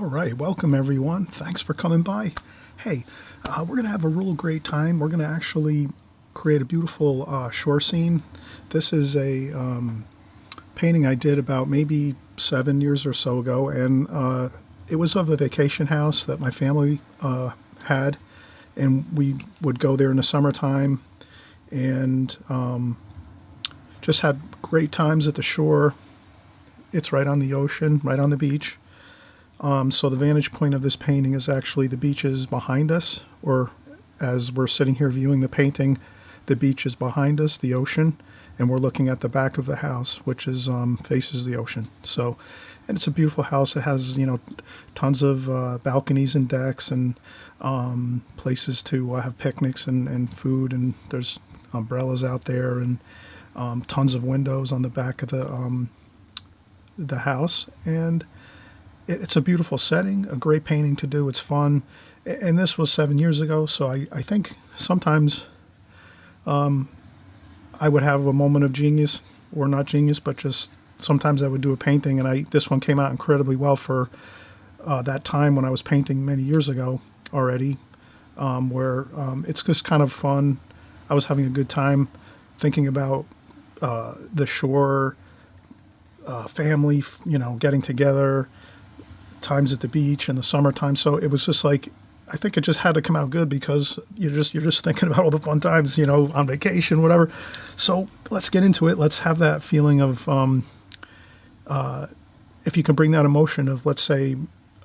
All right, welcome everyone. Thanks for coming by. Hey, we're going to have a real great time. We're going to actually create a beautiful shore scene. This is a painting I did about maybe 7 years or so ago, and it was of a vacation house that my family had, and we would go there in the summertime and just had great times at the shore. It's right on the ocean, right on the beach. So the vantage point of this painting is actually the beach is behind us, or as we're sitting here viewing the painting, the beach is behind us, the ocean, and we're looking at the back of the house, which is faces the ocean. So, and it's a beautiful house. It has, tons of balconies and decks and places to have picnics and food, and there's umbrellas out there and tons of windows on the back of the house. And it's a beautiful setting, a great painting to do. It's fun. And this was 7 years ago, so I think sometimes I would have a moment of genius, or not genius, but just sometimes I would do a painting, and this one came out incredibly well for that time when I was painting many years ago already, where it's just kind of fun. I was having a good time thinking about the shore, family, getting together, times at the beach in the summertime. So it was just like, I think it just had to come out good because you're just thinking about all the fun times, on vacation, whatever. So let's get into it. Let's have that feeling of, if you can bring that emotion of, let's say,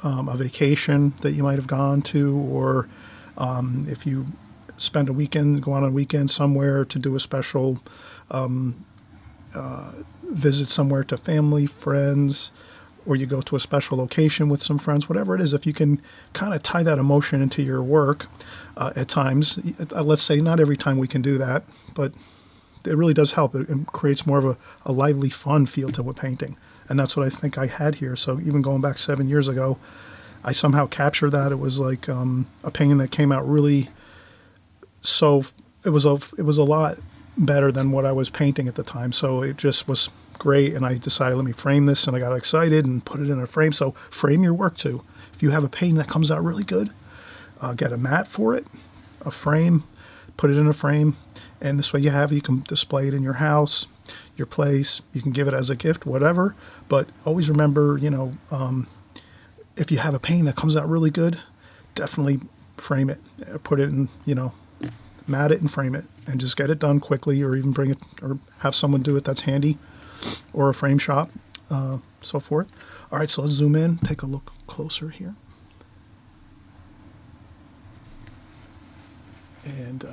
a vacation that you might have gone to, or if you spend a weekend, go on a weekend somewhere to do a special visit somewhere to family, friends, or you go to a special location with some friends, whatever it is, if you can kind of tie that emotion into your work at times, let's say not every time we can do that, but it really does help. It creates more of a lively, fun feel to a painting. And that's what I think I had here. So even going back 7 years ago, I somehow captured that. It was like a painting that came out really, so it was a lot better than what I was painting at the time. So it just was great, and I decided, let me frame this, and I got excited and put it in a frame. So frame your work too. If you have a painting that comes out really good, get a mat for it, a frame, put it in a frame, and this way you can display it in your house, your place. You can give it as a gift, whatever. But always remember, if you have a painting that comes out really good, definitely frame it, put it in, mat it and frame it, and just get it done quickly, or even bring it, or have someone do it that's handy, or a frame shop, so forth. All right, so let's zoom in, take a look closer here. And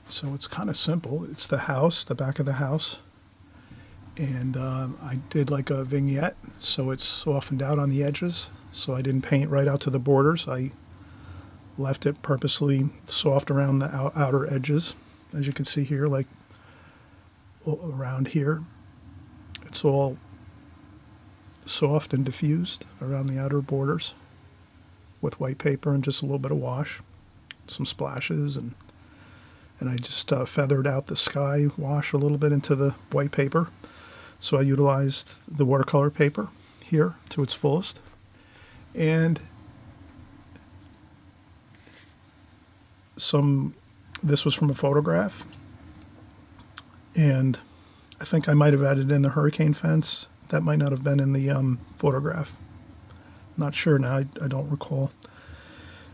so it's kind of simple. It's the house, the back of the house. And I did like a vignette, so it's softened out on the edges. So I didn't paint right out to the borders. I left it purposely soft around the outer edges. As you can see here, like around here, it's all soft and diffused around the outer borders with white paper and just a little bit of wash, some splashes, and I just feathered out the sky wash a little bit into the white paper. So I utilized the watercolor paper here to its fullest. And this was from a photograph, and I think I might have added in the hurricane fence. That might not have been in the photograph. Not sure now. I don't recall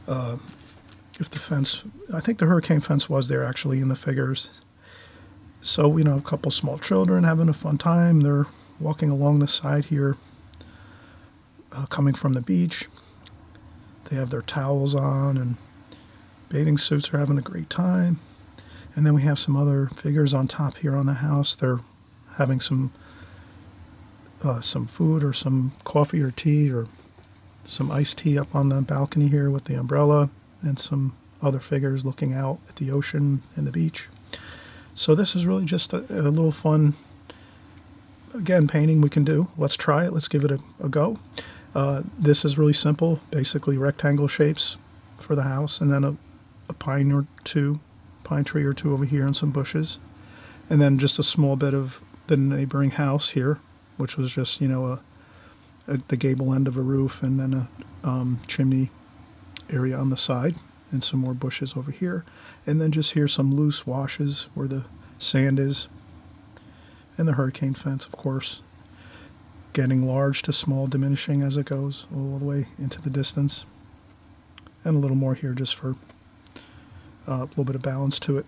if the fence. I think the hurricane fence was there actually in the figures. So a couple small children having a fun time. They're walking along the side here, coming from the beach. They have their towels on and bathing suits, are having a great time. And then we have some other figures on top here on the house. They're having some food or some coffee or tea or some iced tea up on the balcony here with the umbrella, and some other figures looking out at the ocean and the beach. So this is really just a little fun, again, painting we can do. Let's try it. Let's give it a go. This is really simple, basically rectangle shapes for the house, and then a pine tree or two over here, and some bushes, and then just a small bit of the neighboring house here, which was just a the gable end of a roof, and then a chimney area on the side, and some more bushes over here, and then just here some loose washes where the sand is, and the hurricane fence, of course, getting large to small, diminishing as it goes all the way into the distance, and a little more here just for a little bit of balance to it,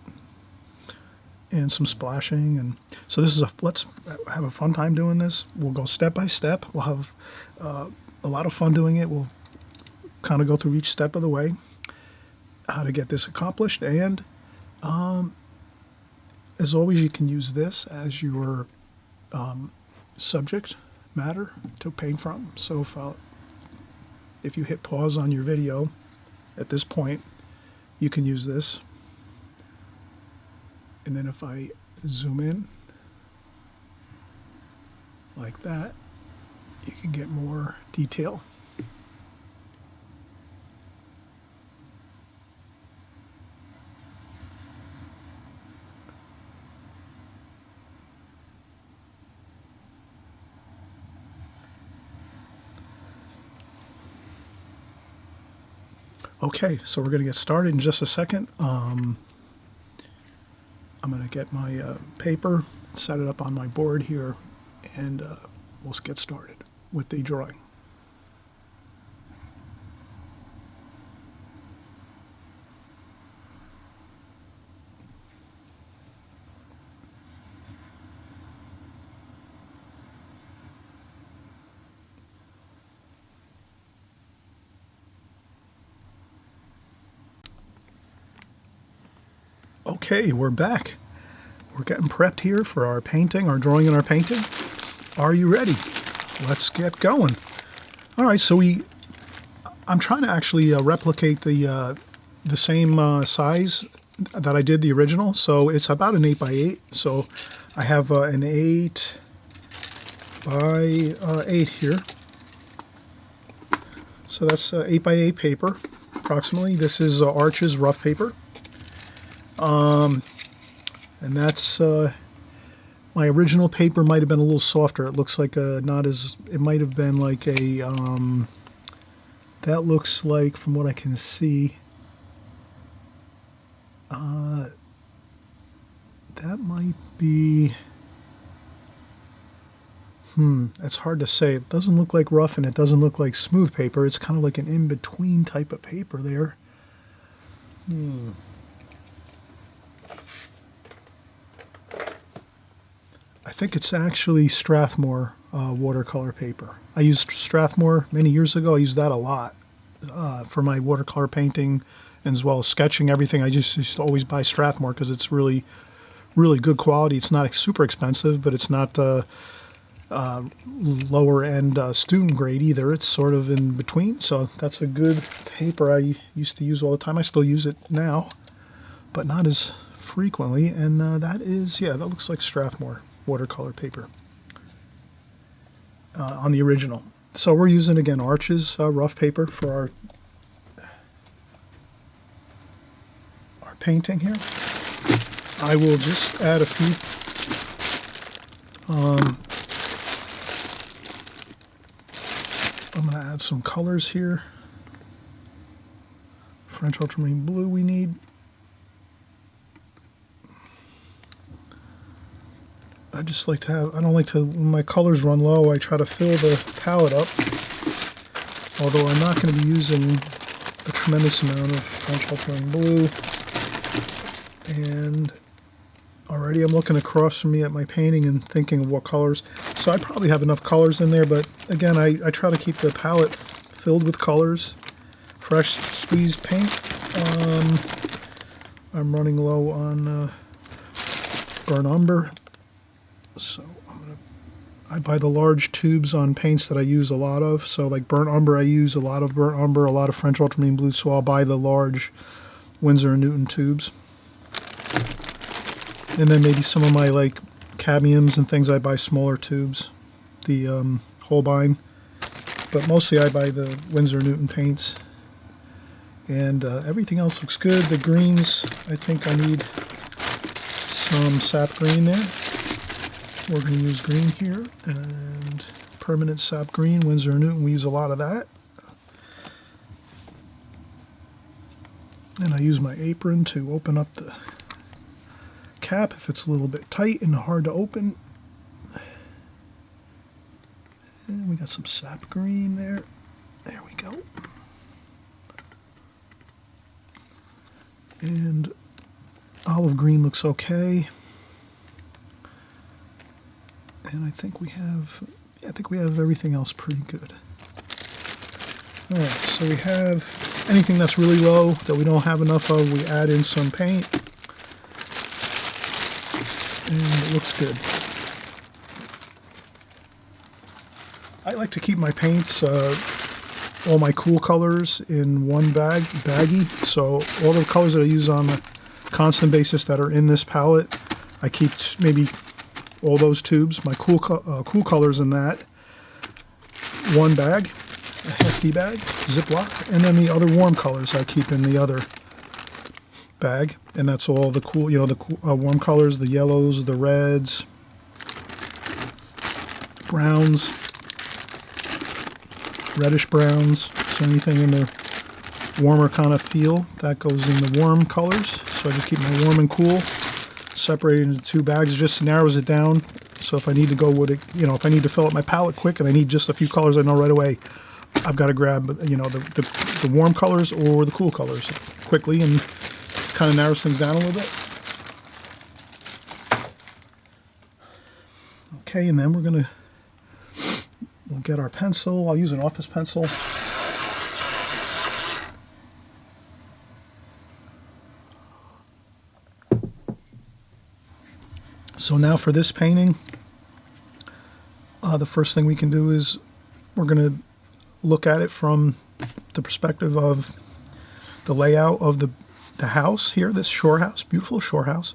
and some splashing. And so this is let's have a fun time doing this. We'll go step by step. We'll have a lot of fun doing it. We'll kind of go through each step of the way, how to get this accomplished, and as always, you can use this as your subject matter to paint from. So if you hit pause on your video at this point, you can use this. And then if I zoom in like that, you can get more detail. Okay, so we're going to get started in just a second. I'm going to get my paper, set it up on my board here, and we'll get started with the drawing. Okay, we're back. We're getting prepped here for our painting, our drawing and our painting. Are you ready? Let's get going. All right, so I'm trying to actually replicate the same size that I did the original. So it's about an 8x8. So I have an 8x8 here. So that's 8x8 paper, approximately. This is Arches rough paper. And that's, my original paper might have been a little softer. It looks like not as, it might have been like a, that looks like, from what I can see, that might be, it's hard to say. It doesn't look like rough and it doesn't look like smooth paper. It's kind of like an in-between type of paper there. I think it's actually Strathmore watercolor paper. I used Strathmore many years ago. I used that a lot for my watercolor painting, and as well as sketching, everything. I just used to always buy Strathmore because it's really, really good quality. It's not super expensive, but it's not lower end student grade either. It's sort of in between. So that's a good paper I used to use all the time. I still use it now, but not as frequently. And that is, yeah, that looks like Strathmore watercolor paper on the original. So we're using, again, Arches rough paper for our painting here. I will just add a few I'm going to add some colors here. French ultramarine blue we need. I just like to have, I don't like to, when my colors run low, I try to fill the palette up. Although I'm not going to be using a tremendous amount of French ultramarine blue. And already I'm looking across from me at my painting and thinking of what colors. So I probably have enough colors in there, but again, I try to keep the palette filled with colors. Fresh squeezed paint. I'm running low on burnt umber. So I buy the large tubes on paints that I use a lot of. So like burnt umber, I use a lot of burnt umber, a lot of French ultramarine blue. So I'll buy the large Winsor & Newton tubes. And then maybe some of my like cadmiums and things, I buy smaller tubes, the Holbein. But mostly I buy the Winsor & Newton paints. And everything else looks good. The greens, I think I need some sap green there. We're going to use green here, and permanent sap green, Winsor & Newton. We use a lot of that. And I use my apron to open up the cap if it's a little bit tight and hard to open. And we got some sap green there. There we go. And olive green looks okay. And I think we have everything else pretty good. All right, so we have anything that's really low that we don't have enough of, we add in some paint. And it looks good. I like to keep my paints, all my cool colors in one baggie. So all the colors that I use on a constant basis that are in this palette, I keep maybe all those tubes, my cool colors in that one bag, a hefty bag, Ziploc, and then the other warm colors I keep in the other bag, and that's all the cool, the warm colors, the yellows, the reds, browns, reddish browns, so anything in the warmer kind of feel, that goes in the warm colors. So I just keep my warm and cool separated into two bags. It just narrows it down. So if I need to go with it, if I need to fill up my palette quick and I need just a few colors I know right away, I've got to grab, the warm colors or the cool colors quickly, and kind of narrows things down a little bit. Okay, and then we'll get our pencil. I'll use an office pencil. So now for this painting, the first thing we can do is we're going to look at it from the perspective of the layout of the house here, this shore house, beautiful shore house.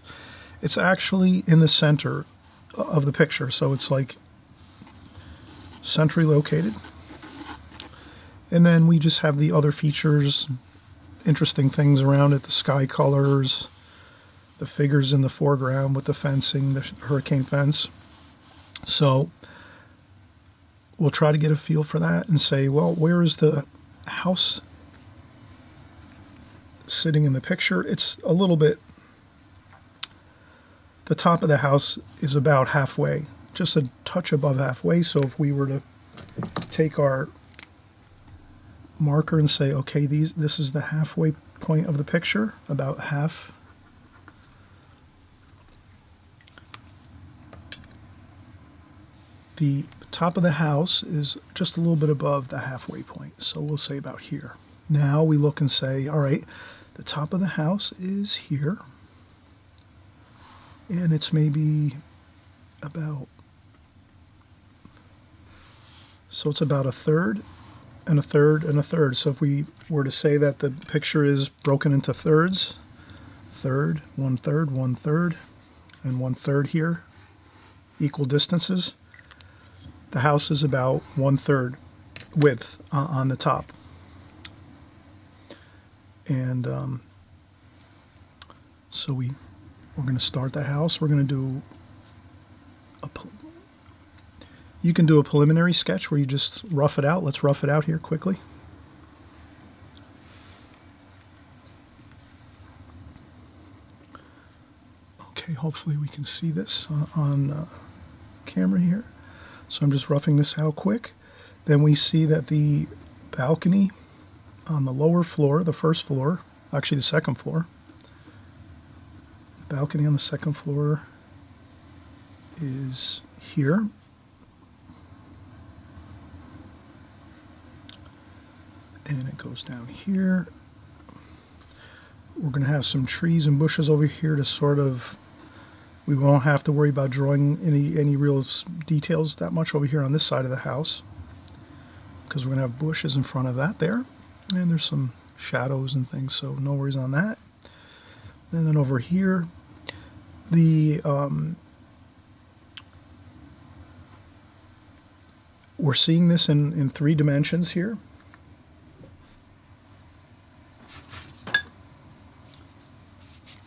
It's actually in the center of the picture, so it's like centrally located. And then we just have the other features, interesting things around it, the sky colors, the figures in the foreground with the fencing, the hurricane fence. So we'll try to get a feel for that and say, well, where is the house sitting in the picture? It's a little bit, the top of the house is about halfway, just a touch above halfway. So if we were to take our marker and say, okay, this is the halfway point of the picture, about half. The top of the house is just a little bit above the halfway point, so we'll say about here. Now we look and say, all right, the top of the house is here, and it's maybe about, so it's about a third and a third and a third. So if we were to say that the picture is broken into thirds, third, one third, and one third here, equal distances, the house is about 1/3 width on the top. And so we're going to start the house. We're going to do you can do a preliminary sketch where you just rough it out. Let's rough it out here quickly. Okay, hopefully we can see this on camera here. So I'm just roughing this out quick. Then we see that the balcony on the lower floor, the first floor, actually the second floor, the balcony on the second floor is here. And it goes down here. We're going to have some trees and bushes over here to sort of, we won't have to worry about drawing any real details that much over here on this side of the house, because we're going to have bushes in front of that there, and there's some shadows and things, so no worries on that. And then over here, we're seeing this in 3 dimensions here.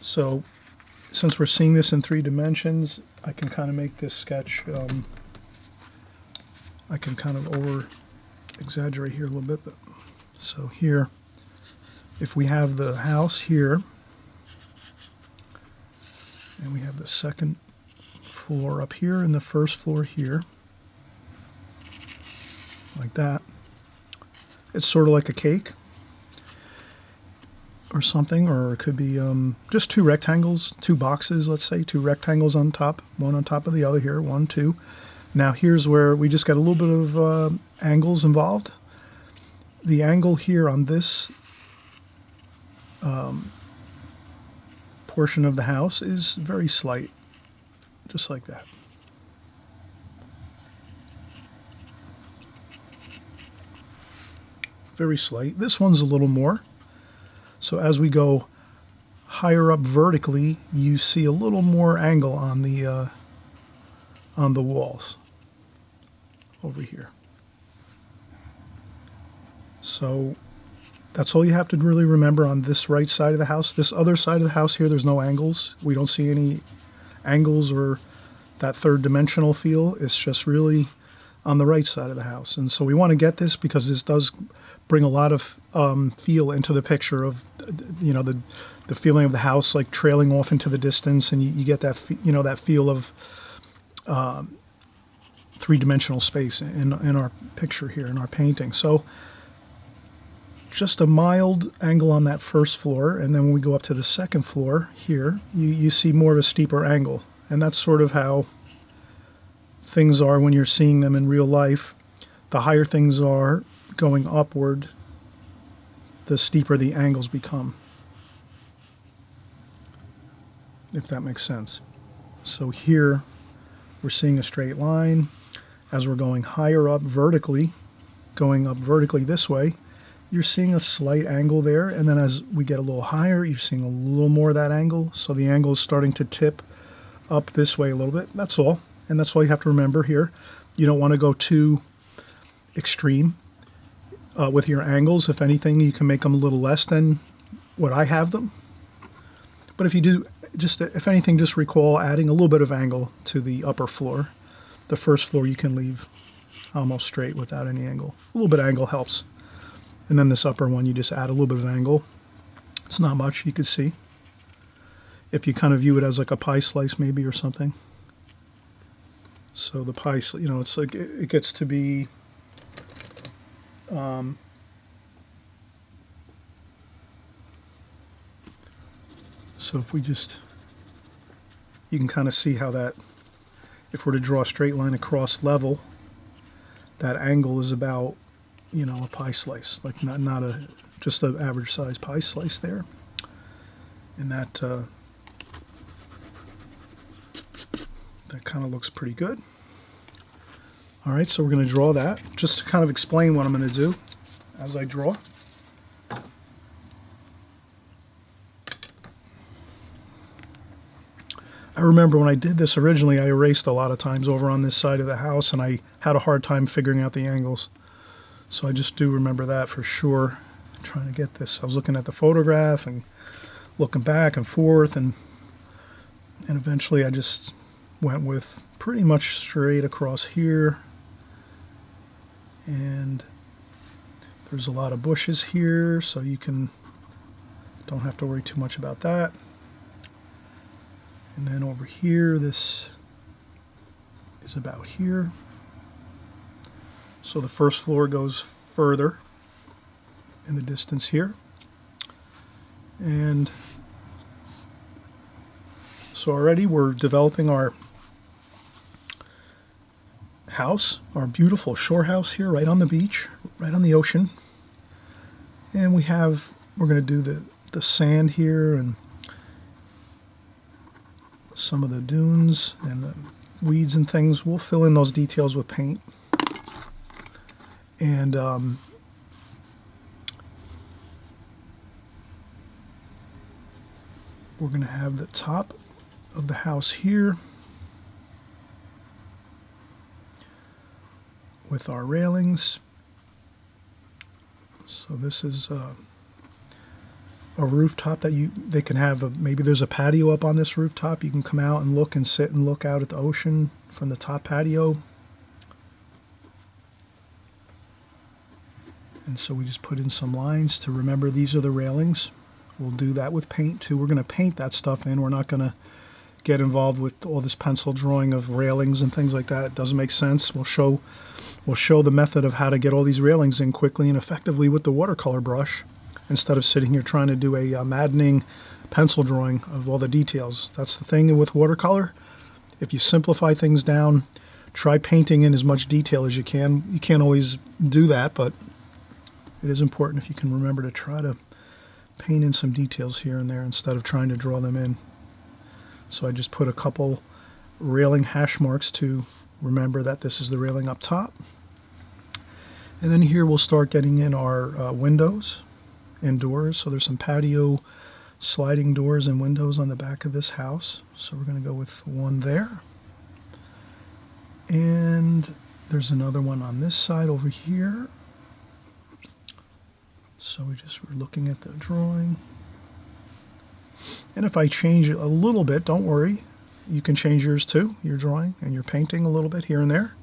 So since we're seeing this in 3 dimensions, I can kind of make this sketch I can kind of over exaggerate here a little bit, but so here, if we have the house here, and we have the second floor up here and the first floor here, like that, it's sort of like a cake or something, or it could be just two rectangles, two boxes, let's say, two rectangles on top, one on top of the other here, 1, 2. Now here's where we just got a little bit of angles involved. The angle here on this portion of the house is very slight, just like that. Very slight. This one's a little more. So as we go higher up vertically, you see a little more angle on the walls over here. So that's all you have to really remember on this right side of the house. This other side of the house here, there's no angles. We don't see any angles or that third dimensional feel. It's just really on the right side of the house. And so we want to get this because this does bring a lot of feel into the picture of, you know, the feeling of the house like trailing off into the distance, and you get that, you know, that feel of three-dimensional space in our picture here, in our painting. So just a mild angle on that first floor, and then when we go up to the second floor here, you see more of a steeper angle. And that's sort of how things are when you're seeing them in real life. The higher things are going upward, the steeper the angles become, if that makes sense. So here we're seeing a straight line. As we're going higher up vertically, going up vertically this way, you're seeing a slight angle there, and then as we get a little higher, you're seeing a little more of that angle. So the angle is starting to tip up this way a little bit. That's all. And that's all you have to remember here. You don't want to go too extreme with your angles. If anything, you can make them a little less than what I have them. But if you do, just if anything, just recall adding a little bit of angle to the upper floor. The first floor you can leave almost straight without any angle. A little bit of angle helps. And then this upper one, you just add a little bit of angle. It's not much, you could see. If you kind of view it as like a pie slice maybe or something. So the pie, you know, it's like it gets to be so if we just, you can kind of see how that, if we're to draw a straight line across level, that angle is about, you know, a pie slice, like not a just an average size pie slice there. And that that kind of looks pretty good. All right, so we're going to draw that just to kind of explain what I'm going to do as I draw. I remember when I did this originally, I erased a lot of times over on this side of the house, and I had a hard time figuring out the angles. So I just do remember that for sure. I'm trying to get this. I was looking at the photograph and looking back and forth, and eventually I just went with pretty much straight across here. And there's a lot of bushes here, so you don't have to worry too much about that. And then over here, this is about here. So the first floor goes further in the distance here. And so already we're developing our house, our beautiful shore house here right on the beach, right on the ocean. And we're going to do the sand here and some of the dunes and the weeds and things. We'll fill in those details with paint. And we're going to have the top of the house here with our railings. So this is a rooftop that they can have. Maybe there's a patio up on this rooftop. You can come out and look and sit and look out at the ocean from the top patio. And so we just put in some lines to remember these are the railings. We'll do that with paint too. We're going to paint that stuff in. We're not going to get involved with all this pencil drawing of railings and things like that. It doesn't make sense. We'll show the method of how to get all these railings in quickly and effectively with the watercolor brush, instead of sitting here trying to do a maddening pencil drawing of all the details. That's the thing with watercolor. If you simplify things down, try painting in as much detail as you can. You can't always do that, but it is important if you can remember to try to paint in some details here and there instead of trying to draw them in. So I just put a couple railing hash marks to remember that this is the railing up top. And then here we'll start getting in our windows and doors. So there's some patio sliding doors and windows on the back of this house. So we're going to go with one there. And there's another one on this side over here. So we're looking at the drawing. And if I change it a little bit, don't worry. You can change yours too, your drawing and your painting a little bit here and there.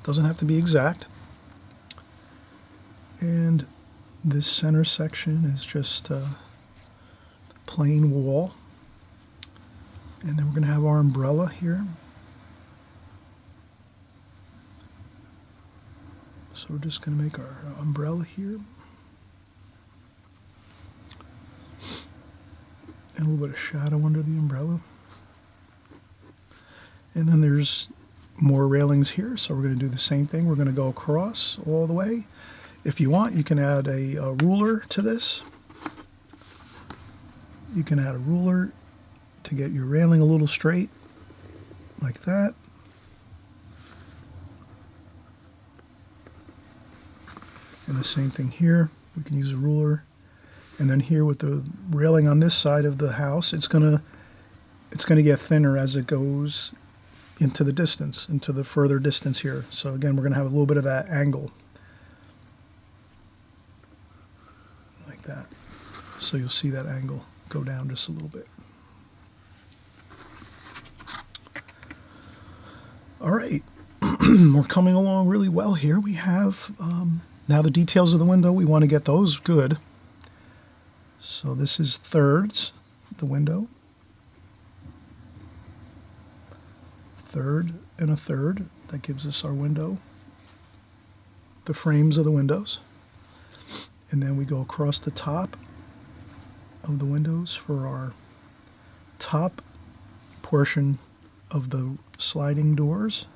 Doesn't have to be exact. And this center section is just a plain wall. And then we're going to have our umbrella here. So we're just going to make our umbrella here. And a little bit of shadow under the umbrella. And then there's more railings here, so we're going to do the same thing. We're going to go across all the way. If you want, you can add a ruler to this. You can add a ruler to get your railing a little straight, like that. And the same thing here. We can use a ruler. And then here with the railing on this side of the house, it's gonna get thinner as it goes into the distance, into the further distance here. So again, we're gonna have a little bit of that angle. Like that. So you'll see that angle go down just a little bit. All right, we're coming along really well here. We have now the details of the window. We want to get those good. So this is thirds, the window. Third and a third. That gives us our window. The frames of the windows. And then we go across the top of the windows for our top portion of the sliding doors,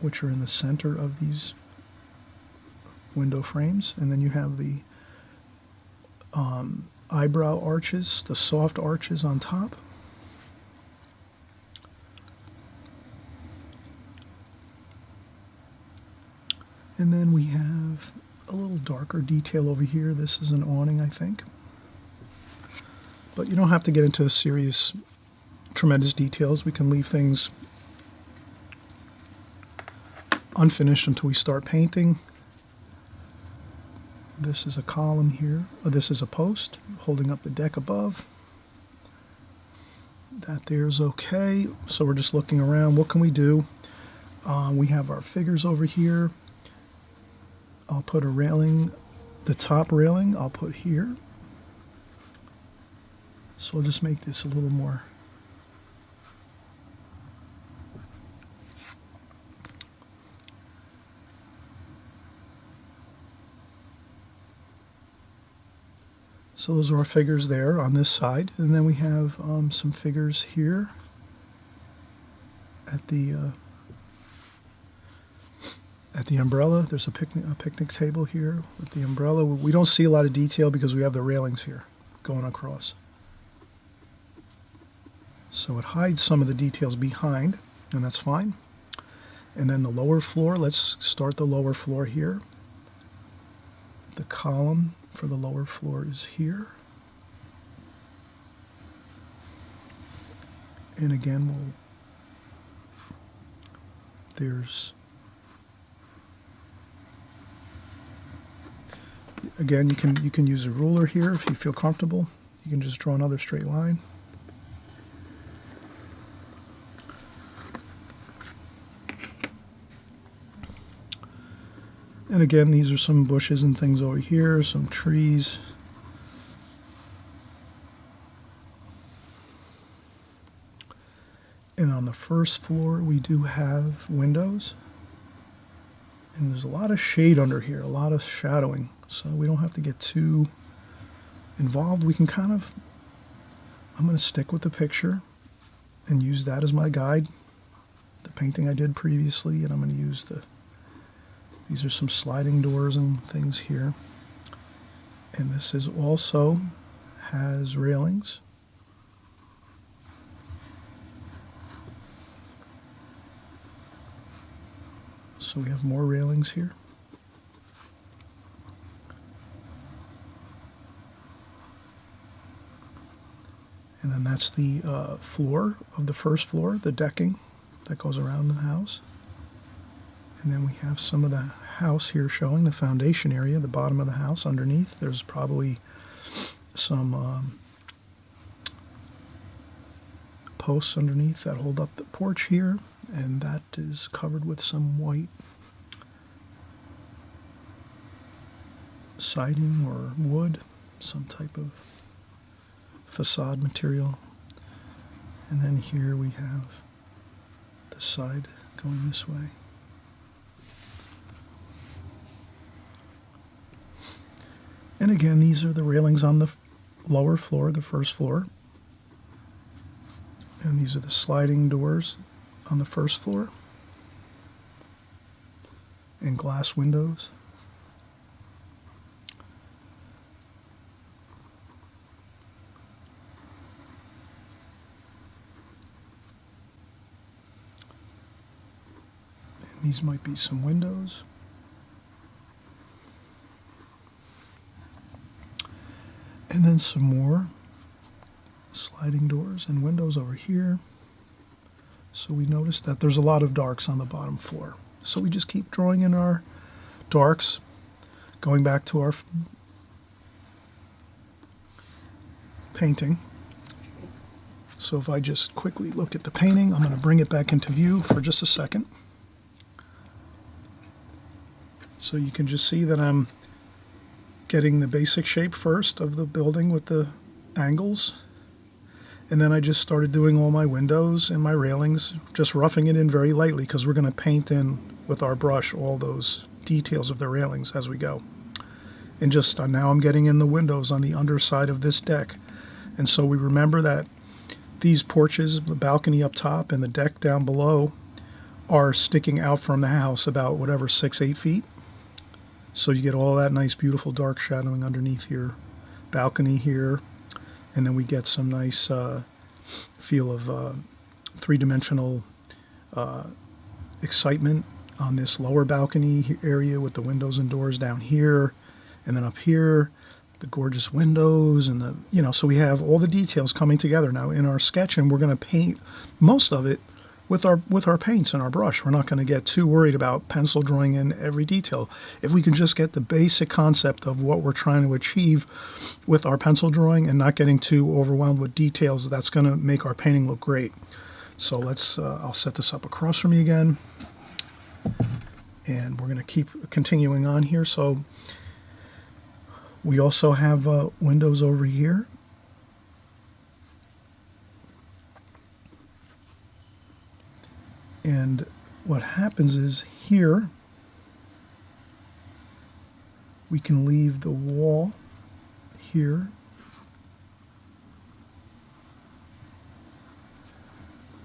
which are in the center of these window frames. And then you have the eyebrow arches, the soft arches on top. And then we have a little darker detail over here. This is an awning, I think. But you don't have to get into serious, tremendous details. We can leave things unfinished until we start painting. This is a column here. This is a post holding up the deck above. That there's okay. So we're just looking around. What can we do? We have our figures over here. I'll put a railing, the top railing I'll put here. So we'll just make this a little more so those are our figures there on this side, and then we have some figures here at the umbrella. There's a picnic table here with the umbrella. We don't see a lot of detail because we have the railings here going across. So it hides some of the details behind, and that's fine. And then the lower floor, let's start the lower floor here. The column for the lower floor is here. And again, again, you can use a ruler here if you feel comfortable. You can just draw another straight line. And again, these are some bushes and things over here, some trees. And on the first floor, we do have windows. And there's a lot of shade under here, a lot of shadowing. So we don't have to get too involved. We can kind of, I'm going to stick with the picture and use that as my guide. The painting I did previously, and I'm going to use these are some sliding doors and things here. And this is also has railings. So we have more railings here. And then that's the floor of the first floor, the decking that goes around the house. And then we have some of the house here showing the foundation area, the bottom of the house underneath. There's probably some posts underneath that hold up the porch here, and that is covered with some white siding or wood, some type of facade material. And then here we have the side going this way. And again, these are the railings on the lower floor, the first floor. And these are the sliding doors on the first floor. And glass windows. And these might be some windows. And then some more sliding doors and windows over here. So we notice that there's a lot of darks on the bottom floor. So we just keep drawing in our darks, going back to our painting. So if I just quickly look at the painting, I'm going to bring it back into view for just a second. So you can just see that I'm getting the basic shape first of the building with the angles, and then I just started doing all my windows and my railings, just roughing it in very lightly because we're going to paint in with our brush all those details of the railings as we go. And just now I'm getting in the windows on the underside of this deck. And so we remember that these porches, the balcony up top and the deck down below, are sticking out from the house about whatever 6-8 feet. So you get all that nice, beautiful dark shadowing underneath your balcony here. And then we get some nice feel of three-dimensional excitement on this lower balcony area with the windows and doors down here. And then up here, the gorgeous windows and the, so we have all the details coming together now in our sketch, and we're going to paint most of it with our paints and our brush. We're not going to get too worried about pencil drawing in every detail. If we can just get the basic concept of what we're trying to achieve with our pencil drawing and not getting too overwhelmed with details, that's going to make our painting look great. So let's, I'll set this up across from me again, and we're going to keep continuing on here. So we also have windows over here. And what happens is here, we can leave the wall here.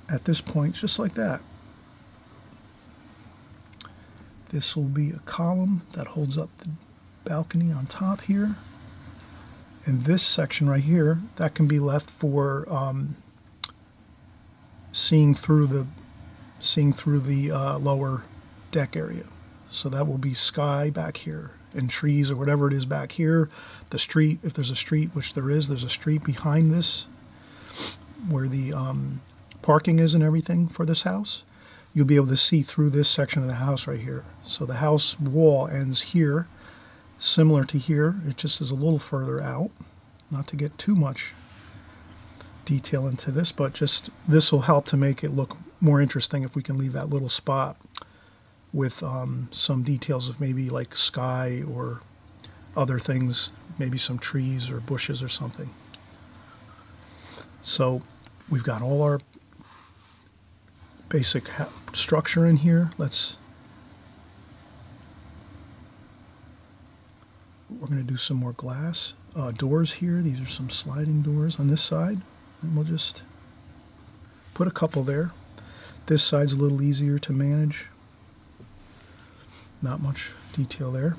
At this point, just like that. This will be a column that holds up the balcony on top here. And this section right here, that can be left for seeing through the lower deck area. So that will be sky back here and trees or whatever it is back here. The street, if there's a street, which there is, there's a street behind this where the parking is and everything for this house. You'll be able to see through this section of the house right here. So the house wall ends here, similar to here. It just is a little further out. Not to get too much detail into this, but just this will help to make it look more interesting if we can leave that little spot with some details of maybe like sky or other things, maybe some trees or bushes or something. So we've got all our basic structure in here. We're going to do some more glass doors here. These are some sliding doors on this side, and we'll just put a couple there. This side's a little easier to manage. Not much detail there,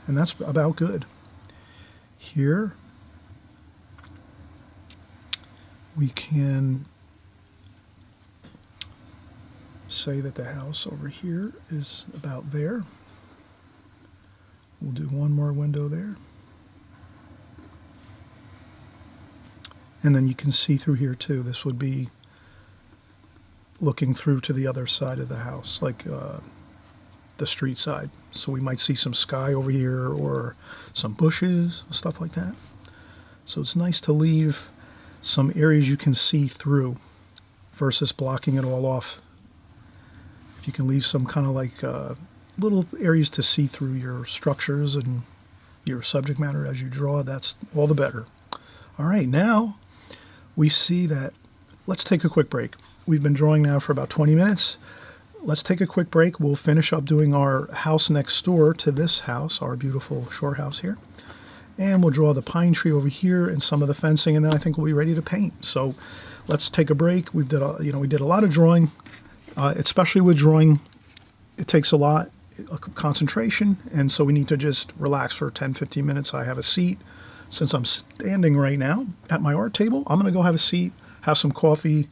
and that's about good. Here we can say that the house over here is about there. We'll do one more window there. And then you can see through here too. This would be looking through to the other side of the house, like the street side. So we might see some sky over here or some bushes, stuff like that. So it's nice to leave some areas you can see through versus blocking it all off. If you can leave some kind of like little areas to see through your structures and your subject matter as you draw, that's all the better. All right, now we see that. Let's take a quick break. We've been drawing now for about 20 minutes. Let's take a quick break. We'll finish up doing our house next door to this house, our beautiful shore house here. And we'll draw the pine tree over here and some of the fencing, and then I think we'll be ready to paint. So let's take a break. We did a lot of drawing, especially with drawing. It takes a lot of concentration, and so we need to just relax for 10-15 minutes. I have a seat. Since I'm standing right now at my art table, I'm going to go have a seat, have some coffee,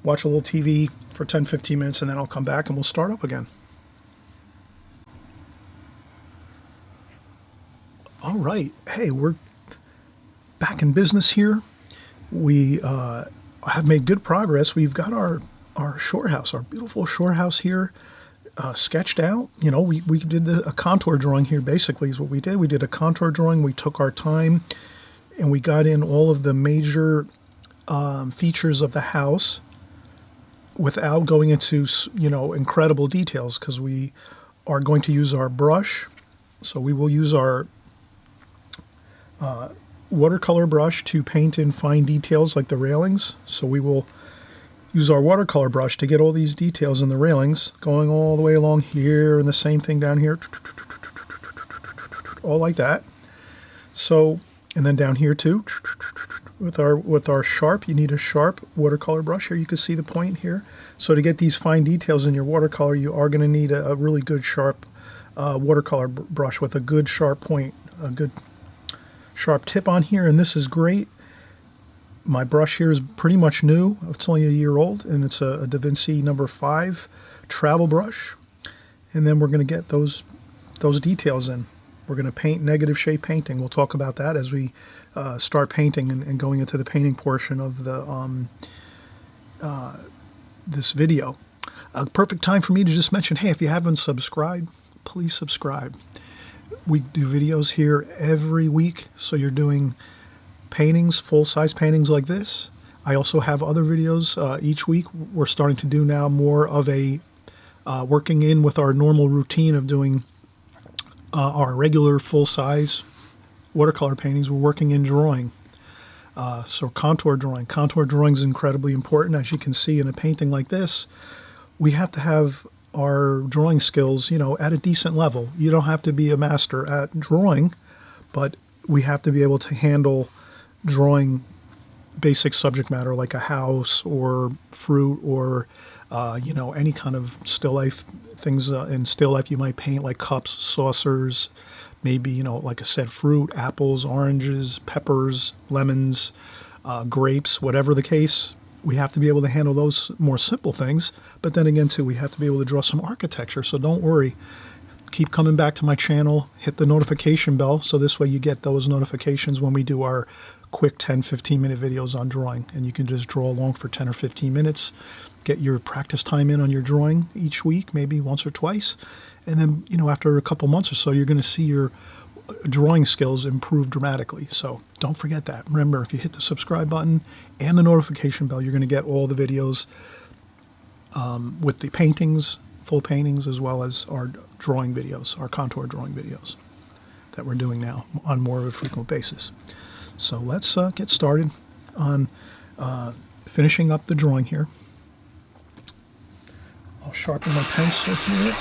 watch a little TV for 10-15 minutes, and then I'll come back and we'll start up again. All right. Hey, we're back in business here. We have made good progress. We've got our shore house, our beautiful shore house here, sketched out. You know, we did a contour drawing here, basically, is what we did. We did a contour drawing. We took our time, and we got in all of the major features of the house without going into, incredible details, because we are going to use our brush. So we will use our watercolor brush to paint in fine details like the railings. So we will use our watercolor brush to get all these details in the railings, going all the way along here, and the same thing down here, all like that. So, and then down here too, with our sharp, you need a sharp watercolor brush. Here you can see the point here. So to get these fine details in your watercolor, you are going to need a really good sharp watercolor brush with a good sharp point, a good sharp tip on here, and this is great. My brush here is pretty much new. It's only a year old, and it's a Da Vinci number 5 travel brush. And then we're going to get those details in. We're going to paint negative shape painting. We'll talk about that as we start painting and going into the painting portion of the this video. A perfect time for me to just mention, hey, if you haven't subscribed, please subscribe. We do videos here every week, so you're doing paintings, full-size paintings like this. I also have other videos each week. We're starting to do now more of a working in with our normal routine of doing our regular full-size watercolor paintings. We're working in drawing. So contour drawing. Contour drawing is incredibly important. As you can see in a painting like this, we have to have our drawing skills, at a decent level. You don't have to be a master at drawing, but we have to be able to handle drawing basic subject matter like a house or fruit or any kind of still life things. In still life you might paint like cups, saucers, maybe like I said, fruit, apples, oranges, peppers, lemons, grapes, whatever the case. We have to be able to handle those more simple things, but then again too, we have to be able to draw some architecture. So don't worry, keep coming back to my channel, hit the notification bell, so this way you get those notifications when we do our quick 10-15 minute videos on drawing, and you can just draw along for 10 or 15 minutes, get your practice time in on your drawing each week, maybe once or twice, and then after a couple months or so, you're going to see your drawing skills improve dramatically. So don't forget that. Remember, if you hit the subscribe button and the notification bell, you're going to get all the videos with the paintings, full paintings as well as our drawing videos, our contour drawing videos that we're doing now on more of a frequent basis. So let's get started on finishing up the drawing here. I'll sharpen my pencil here.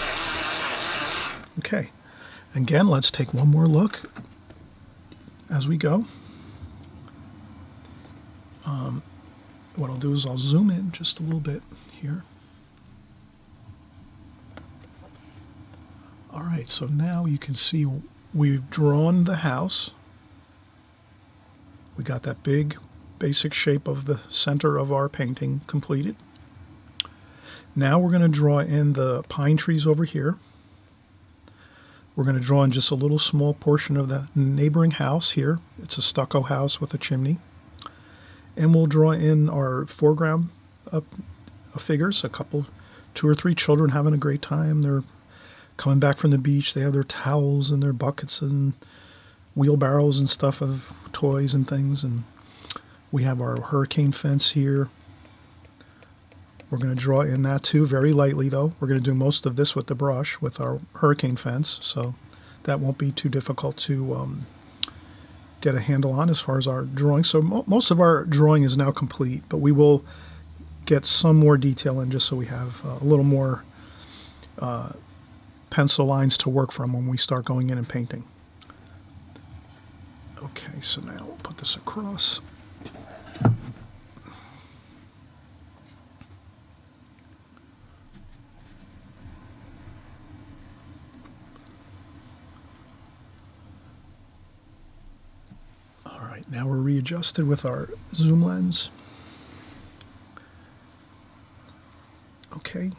Okay, again, let's take one more look as we go. What I'll do is I'll zoom in just a little bit here. All right, so now you can see we've drawn the house. We got that big basic shape of the center of our painting completed. Now we're going to draw in the pine trees over here. We're going to draw in just a little small portion of the neighboring house here. It's a stucco house with a chimney. And we'll draw in our foreground figures, two or three children having a great time. They're coming back from the beach. They have their towels and their buckets and wheelbarrows and stuff of toys and things. And we have our hurricane fence here. We're going to draw in that too, very lightly though. We're going to do most of this with the brush, with our hurricane fence, so that won't be too difficult to get a handle on as far as our drawing. So most of our drawing is now complete, but we will get some more detail in just so we have a little more pencil lines to work from when we start going in and painting. Okay, so now we'll put this across. Now we're readjusted with our zoom lens. Okay.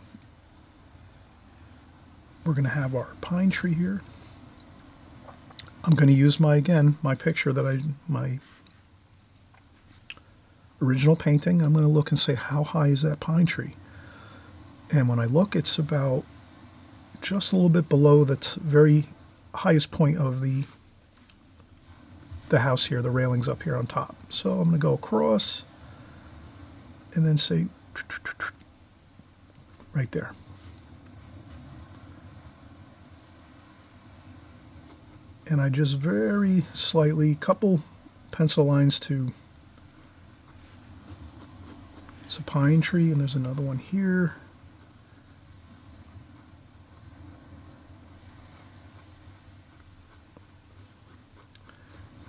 We're going to have our pine tree here. I'm going to use my picture that my original painting. I'm going to look and say, how high is that pine tree? And when I look, it's about just a little bit below the very highest point of the house here, the railings up here on top. So I'm going to go across and then say right there. And I just very slightly, couple pencil lines to, it's a pine tree and there's another one here.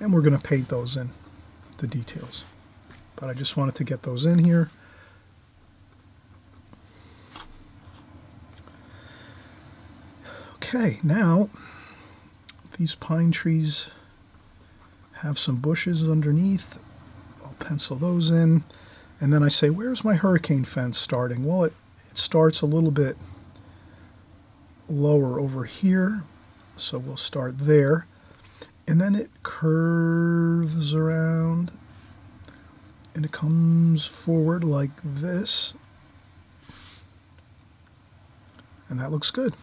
And we're going to paint those in, the details. But I just wanted to get those in here. Okay, now these pine trees have some bushes underneath. I'll pencil those in. And then I say, where's my hurricane fence starting? Well, it starts a little bit lower over here. So we'll start there. And then it curves around and it comes forward like this. And that looks good.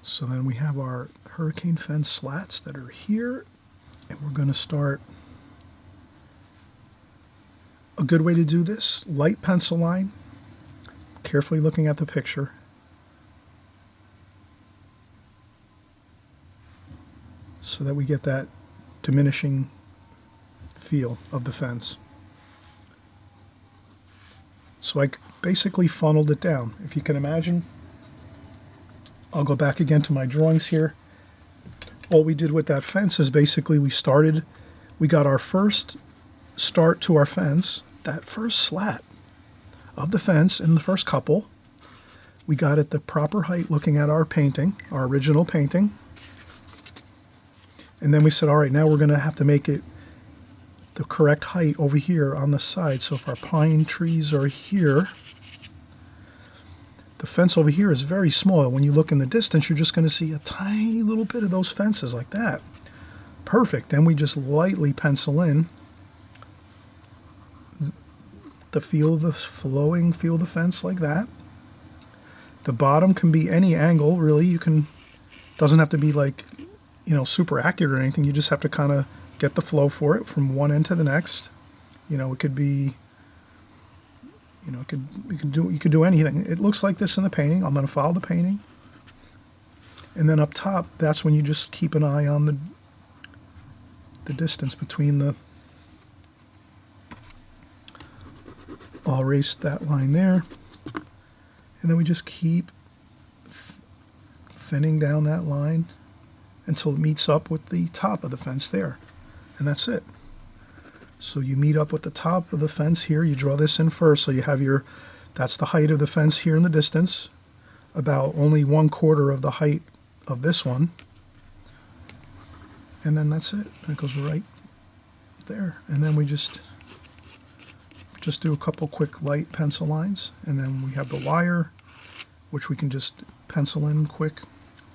So then we have our hurricane fence slats that are here. And we're going to start. A good way to do this, light pencil line. Carefully looking at the picture. So that we get that diminishing feel of the fence. So I basically funneled it down. If you can imagine, I'll go back again to my drawings here. All we did with that fence is basically we got our first start to our fence, that first slat of the fence in the first couple. We got it the proper height looking at our painting, our original painting. And then we said, all right, now we're going to have to make it the correct height over here on the side. So if our pine trees are here, the fence over here is very small. When you look in the distance, you're just going to see a tiny little bit of those fences like that. Perfect. Then we just lightly pencil in the feel of the flowing feel of the fence like that. The bottom can be any angle, really. You can, doesn't have to be like, you know, super accurate or anything. You just have to kind of get the flow for it from one end to the next. You know, it could be, you know, you could do anything. It looks like this in the painting. I'm going to follow the painting. And then up top, that's when you just keep an eye on the distance between the, I'll erase that line there. And then we just keep thinning down that line until it meets up with the top of the fence there. And that's it. So you meet up with the top of the fence here. You draw this in first, so you have your, that's the height of the fence here in the distance, about only 1/4 of the height of this one. And then that's it. It goes right there. And then we just do a couple quick light pencil lines, and then we have the wire, which we can just pencil in quick,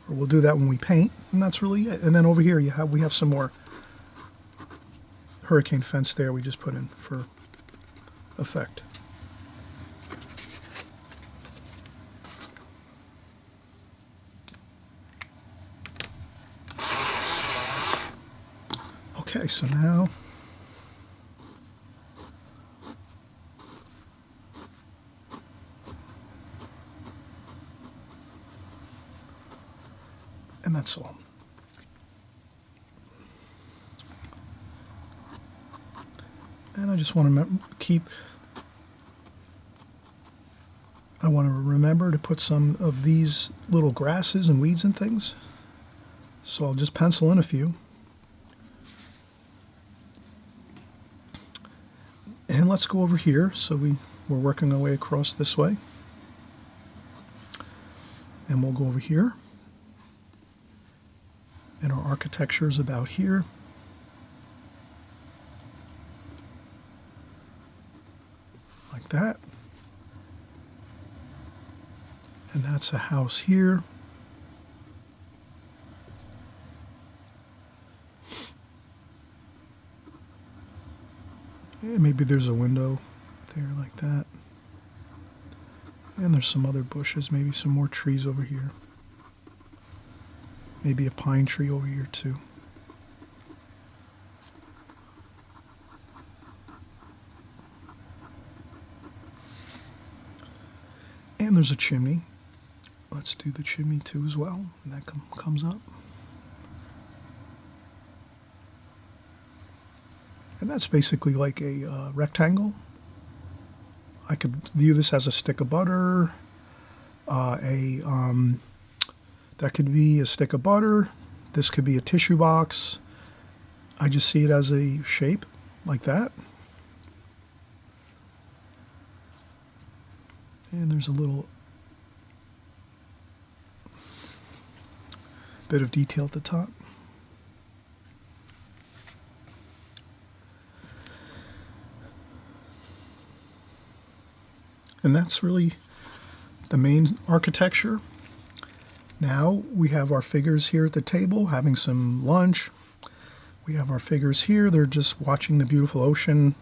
or we'll do that when we paint, and that's really it. And then over here we have some more hurricane fence there we just put in for effect. Okay, so now and that's all. And I just want to I want to remember to put some of these little grasses and weeds and things. So I'll just pencil in a few. And let's go over here. So we're working our way across this way. And we'll go over here. And our architecture is about here. Like that. And that's a house here. And maybe there's a window there like that. And there's some other bushes, maybe some more trees over here. Maybe a pine tree over here too. And there's a chimney. Let's do the chimney too as well. And that comes up. And that's basically like a rectangle. I could view this as a stick of butter, that could be a stick of butter, this could be a tissue box. I just see it as a shape like that. And there's a little bit of detail at the top. And that's really the main architecture. Now we have our figures here at the table having some lunch. We have our figures here, they're just watching the beautiful ocean.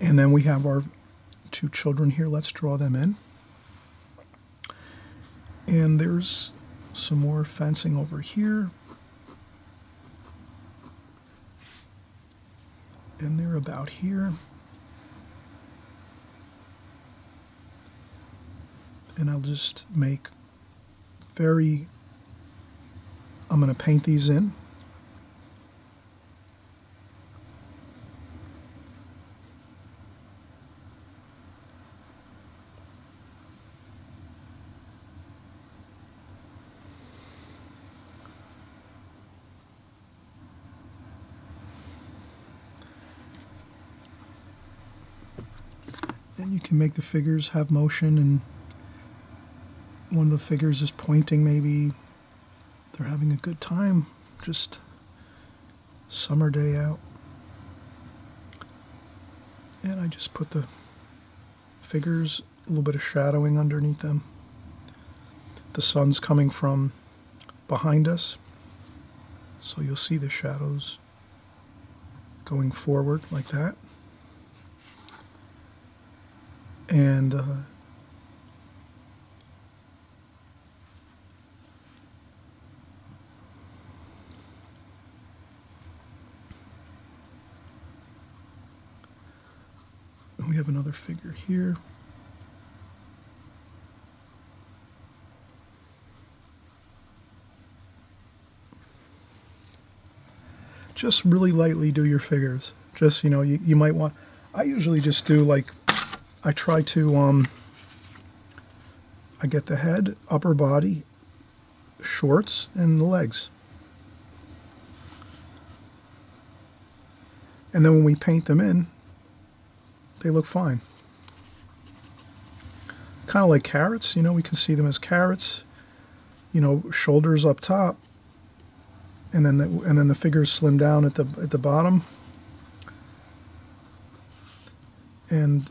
And then we have our two children here. Let's draw them in. And there's some more fencing over here. And they're about here. And I'll just make I'm going to paint these in. And you can make the figures have motion, and one of the figures is pointing, maybe they're having a good time, just summer day out. And I just put the figures, a little bit of shadowing underneath them. The sun's coming from behind us, so you'll see the shadows going forward like that. And We have another figure here. Just really lightly do your figures. Just, you know, you might want, I usually just do like, I try to, I get the head, upper body, shorts, and the legs. And then when we paint them in, they look fine. Kind of like carrots, you know, we can see them as carrots. You know, shoulders up top, and then the figures slim down at the bottom, and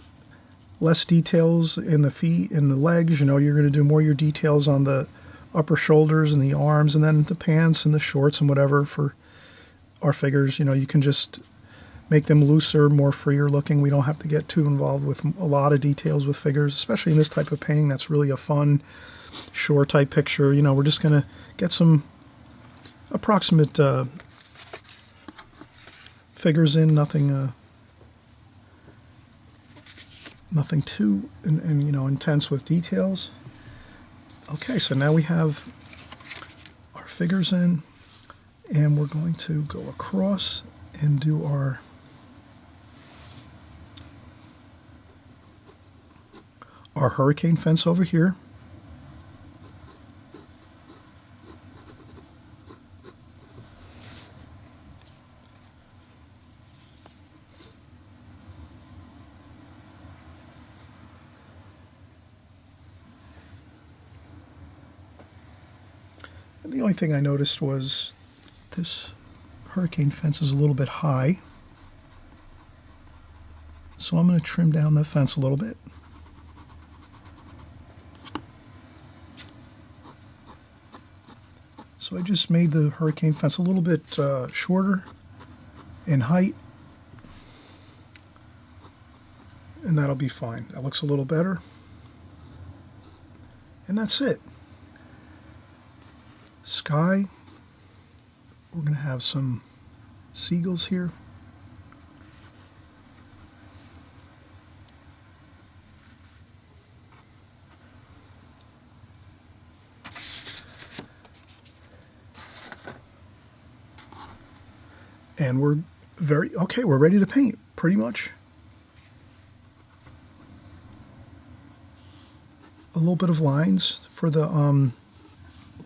less details in the feet and the legs. You know, you're going to do more of your details on the upper shoulders and the arms, and then the pants and the shorts and whatever for our figures. You know, you can just make them looser, more freer looking. We don't have to get too involved with a lot of details with figures, especially in this type of painting. That's really a fun shore type picture. You know, we're just going to get some approximate figures in, nothing too you know, intense with details. Okay, so now we have our figures in, and we're going to go across and do our hurricane fence over here. And the only thing I noticed was this hurricane fence is a little bit high. So I'm going to trim down the fence a little bit. So I just made the hurricane fence a little bit shorter in height. And that'll be fine. That looks a little better. And that's it. Sky. We're going to have some seagulls here. And we're we're ready to paint, pretty much. A little bit of lines for the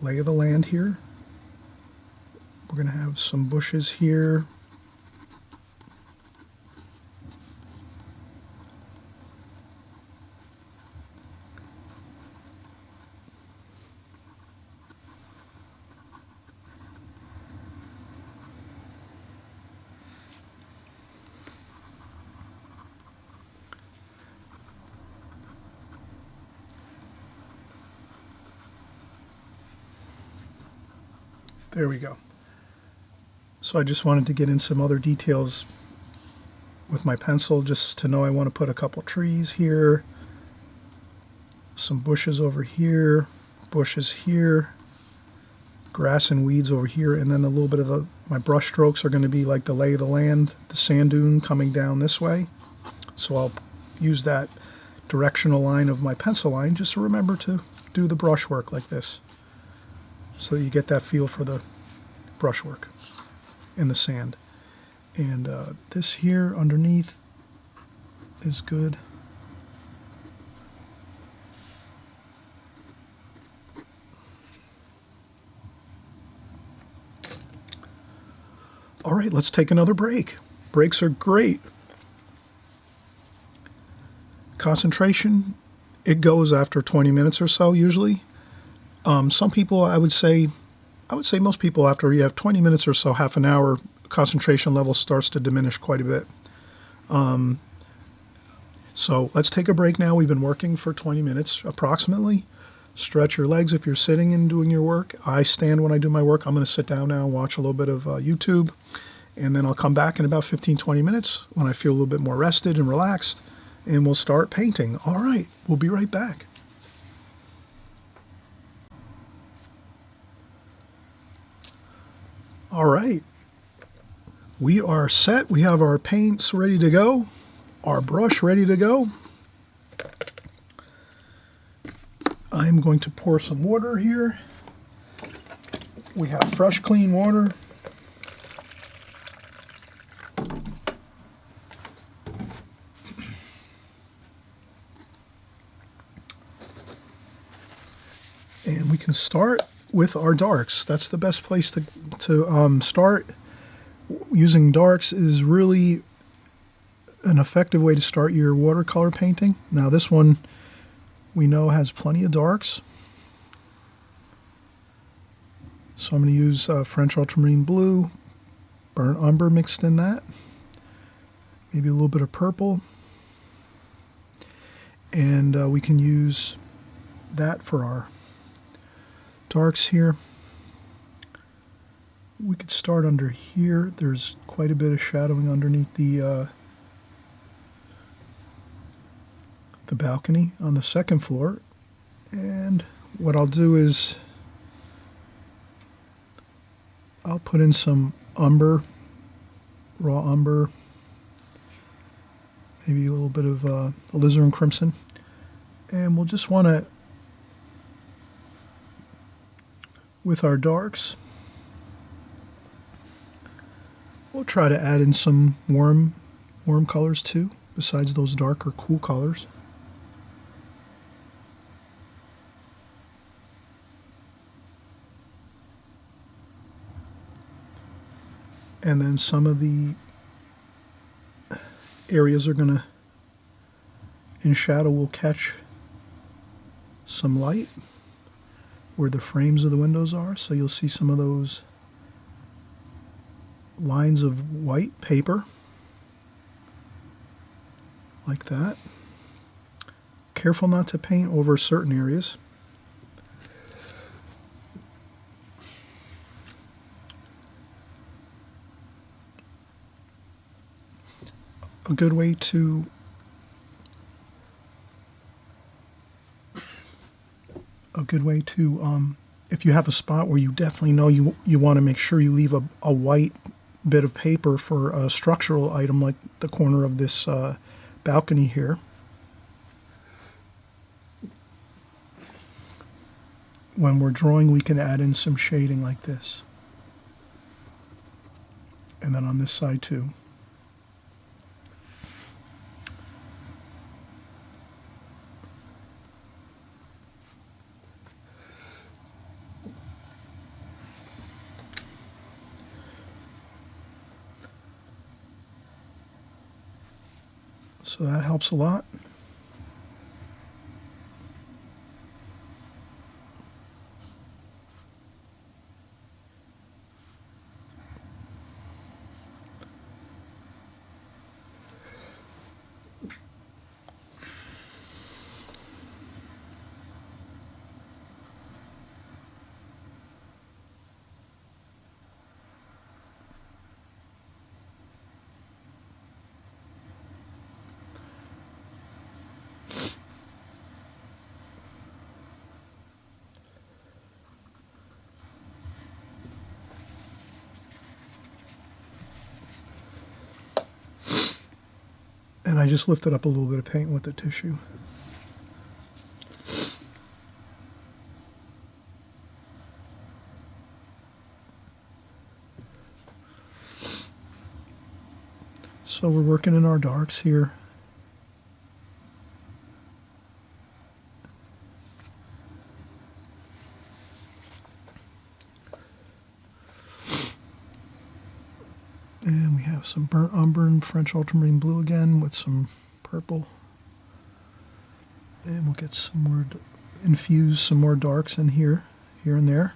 lay of the land here. We're going to have some bushes here. There we go. So I just wanted to get in some other details with my pencil, just to know I want to put a couple trees here, some bushes over here, bushes here, grass and weeds over here, and then a little bit of my brush strokes are going to be like the lay of the land, the sand dune coming down this way. So I'll use that directional line of my pencil line just to remember to do the brush work like this, so that you get that feel for the brushwork in the sand. And this here underneath is good. All right, let's take another break. Breaks are great. Concentration, it goes after 20 minutes or so usually. Some people, I would say most people, after you have 20 minutes or so, half an hour, concentration level starts to diminish quite a bit. So let's take a break now. We've been working for 20 minutes approximately. Stretch your legs if you're sitting and doing your work. I stand when I do my work. I'm going to sit down now and watch a little bit of YouTube, and then I'll come back in about 15-20 minutes when I feel a little bit more rested and relaxed, and we'll start painting. All right, we'll be right back. All right, we are set. We have our paints ready to go. our brush ready to go. I'm going to pour some water here. We have fresh, clean water. And we can start with our darks. That's the best place to start. Using darks is really an effective way to start your watercolor painting. Now this one we know has plenty of darks. So I'm going to use French ultramarine blue, burnt umber mixed in that, maybe a little bit of purple, and we can use that for our darks here. We could start under here. There's quite a bit of shadowing underneath the balcony on the second floor. And what I'll do is I'll put in some umber, raw umber, maybe a little bit of alizarin crimson, and we'll just want to, with our darks, we'll try to add in some warm colors too, besides those darker cool colors. And then some of the areas are going to, in shadow, will catch some light where the frames of the windows are. So you'll see some of those lines of white paper, like that. Careful not to paint over certain areas. A good way to if you have a spot where you definitely know you want to make sure you leave a white bit of paper for a structural item like the corner of this balcony here. When we're drawing, we can add in some shading like this. And then on this side too. So that helps a lot. And I just lifted up a little bit of paint with the tissue. So we're working in our darks here. And we have some burnt umber and French ultramarine blue again with some purple. And we'll get some more, infuse some more darks in here and there.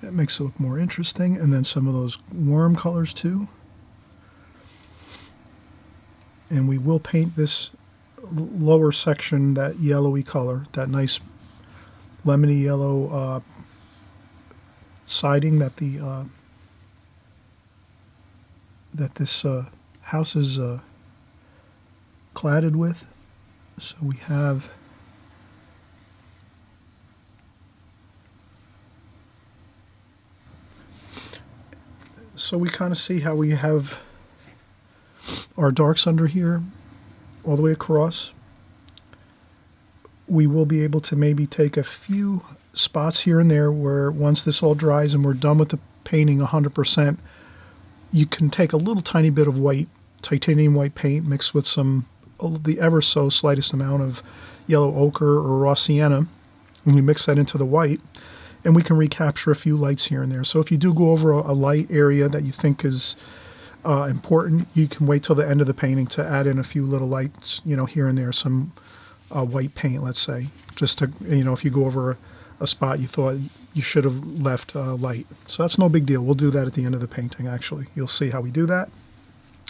That makes it look more interesting. And then some of those warm colors too. And we will paint this lower section that yellowy color, that nice lemony yellow siding that this house is cladded with. So we have So we kind of see how we have our darks under here all the way across. We will be able to maybe take a few spots here and there where once this all dries and we're done with the painting 100%, you can take a little tiny bit of white, titanium white paint mixed with the ever so slightest amount of yellow ochre or raw sienna, and we mix that into the white, and we can recapture a few lights here and there. So if you do go over a light area that you think is important, you can wait till the end of the painting to add in a few little lights, here and there, some white paint, let's say, just to, if you go over a spot you thought you should have left light. So that's no big deal. We'll do that at the end of the painting, actually. You'll see how we do that.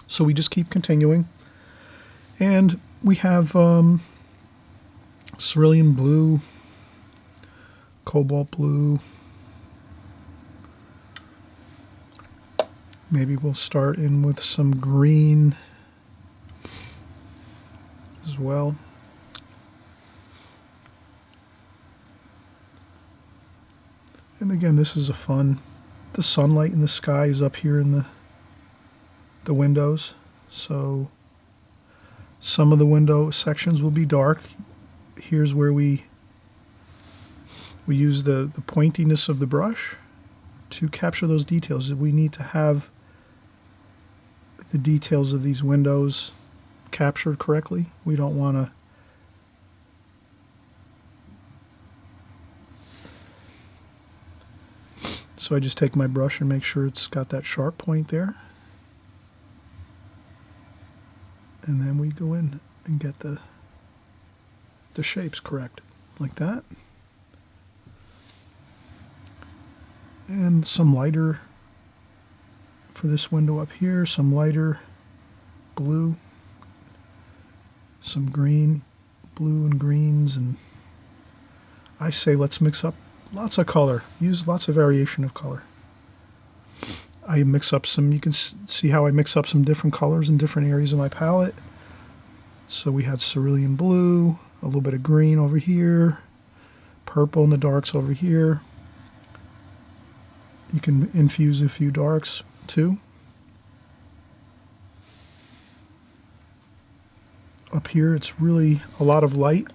So we just keep continuing. And we have cerulean blue, cobalt blue. Maybe we'll start in with some green as well. And again, this is the sunlight in the sky is up here in the windows. So some of the window sections will be dark. Here's where we use the pointiness of the brush to capture those details. We need to have the details of these windows captured correctly. We don't want to so I just take my brush and make sure it's got that sharp point there. And then we go in and get the shapes correct, like that. And some lighter for this window up here, some lighter blue, some green, blue and greens, and I say let's mix up lots of color. Use lots of variation of color. I mix up you can see how I mix up some different colors in different areas of my palette. So we had cerulean blue, a little bit of green over here, purple in the darks over here. You can infuse a few darks too. Up here it's really a lot of light.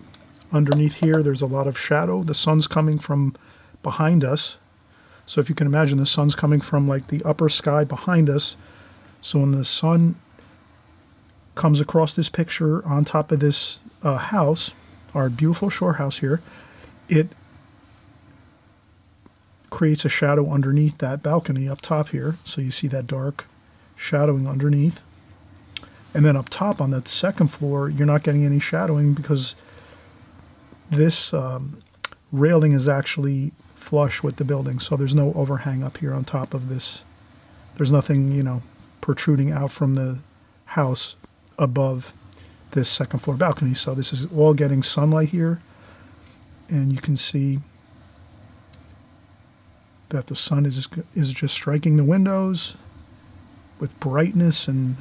Underneath here there's a lot of shadow. The sun's coming from behind us. So if you can imagine, the sun's coming from like the upper sky behind us. So when the sun comes across this picture on top of this house, our beautiful shore house here, it creates a shadow underneath that balcony up top here. So you see that dark shadowing underneath. And then up top on the second floor, you're not getting any shadowing because this railing is actually flush with the building, so there's no overhang up here on top of this. There's nothing, protruding out from the house above this second floor balcony. So this is all getting sunlight here, and you can see that the sun is just striking the windows with brightness, and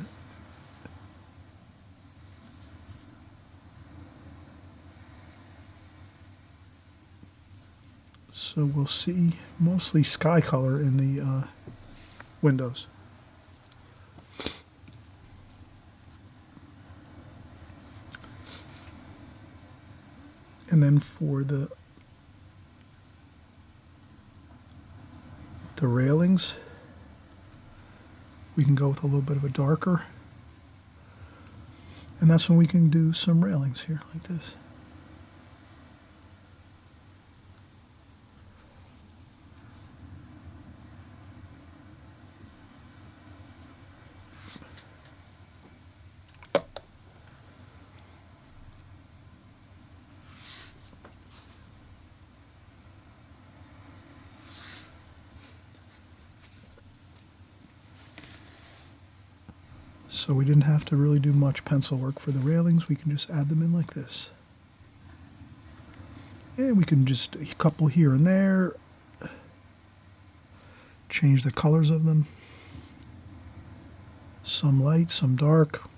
so we'll see mostly sky color in the windows. And then for the railings, we can go with a little bit of a darker. And that's when we can do some railings here like this. So we didn't have to really do much pencil work for the railings. We can just add them in like this. And we can just a couple here and there. Change the colors of them. Some light, some dark,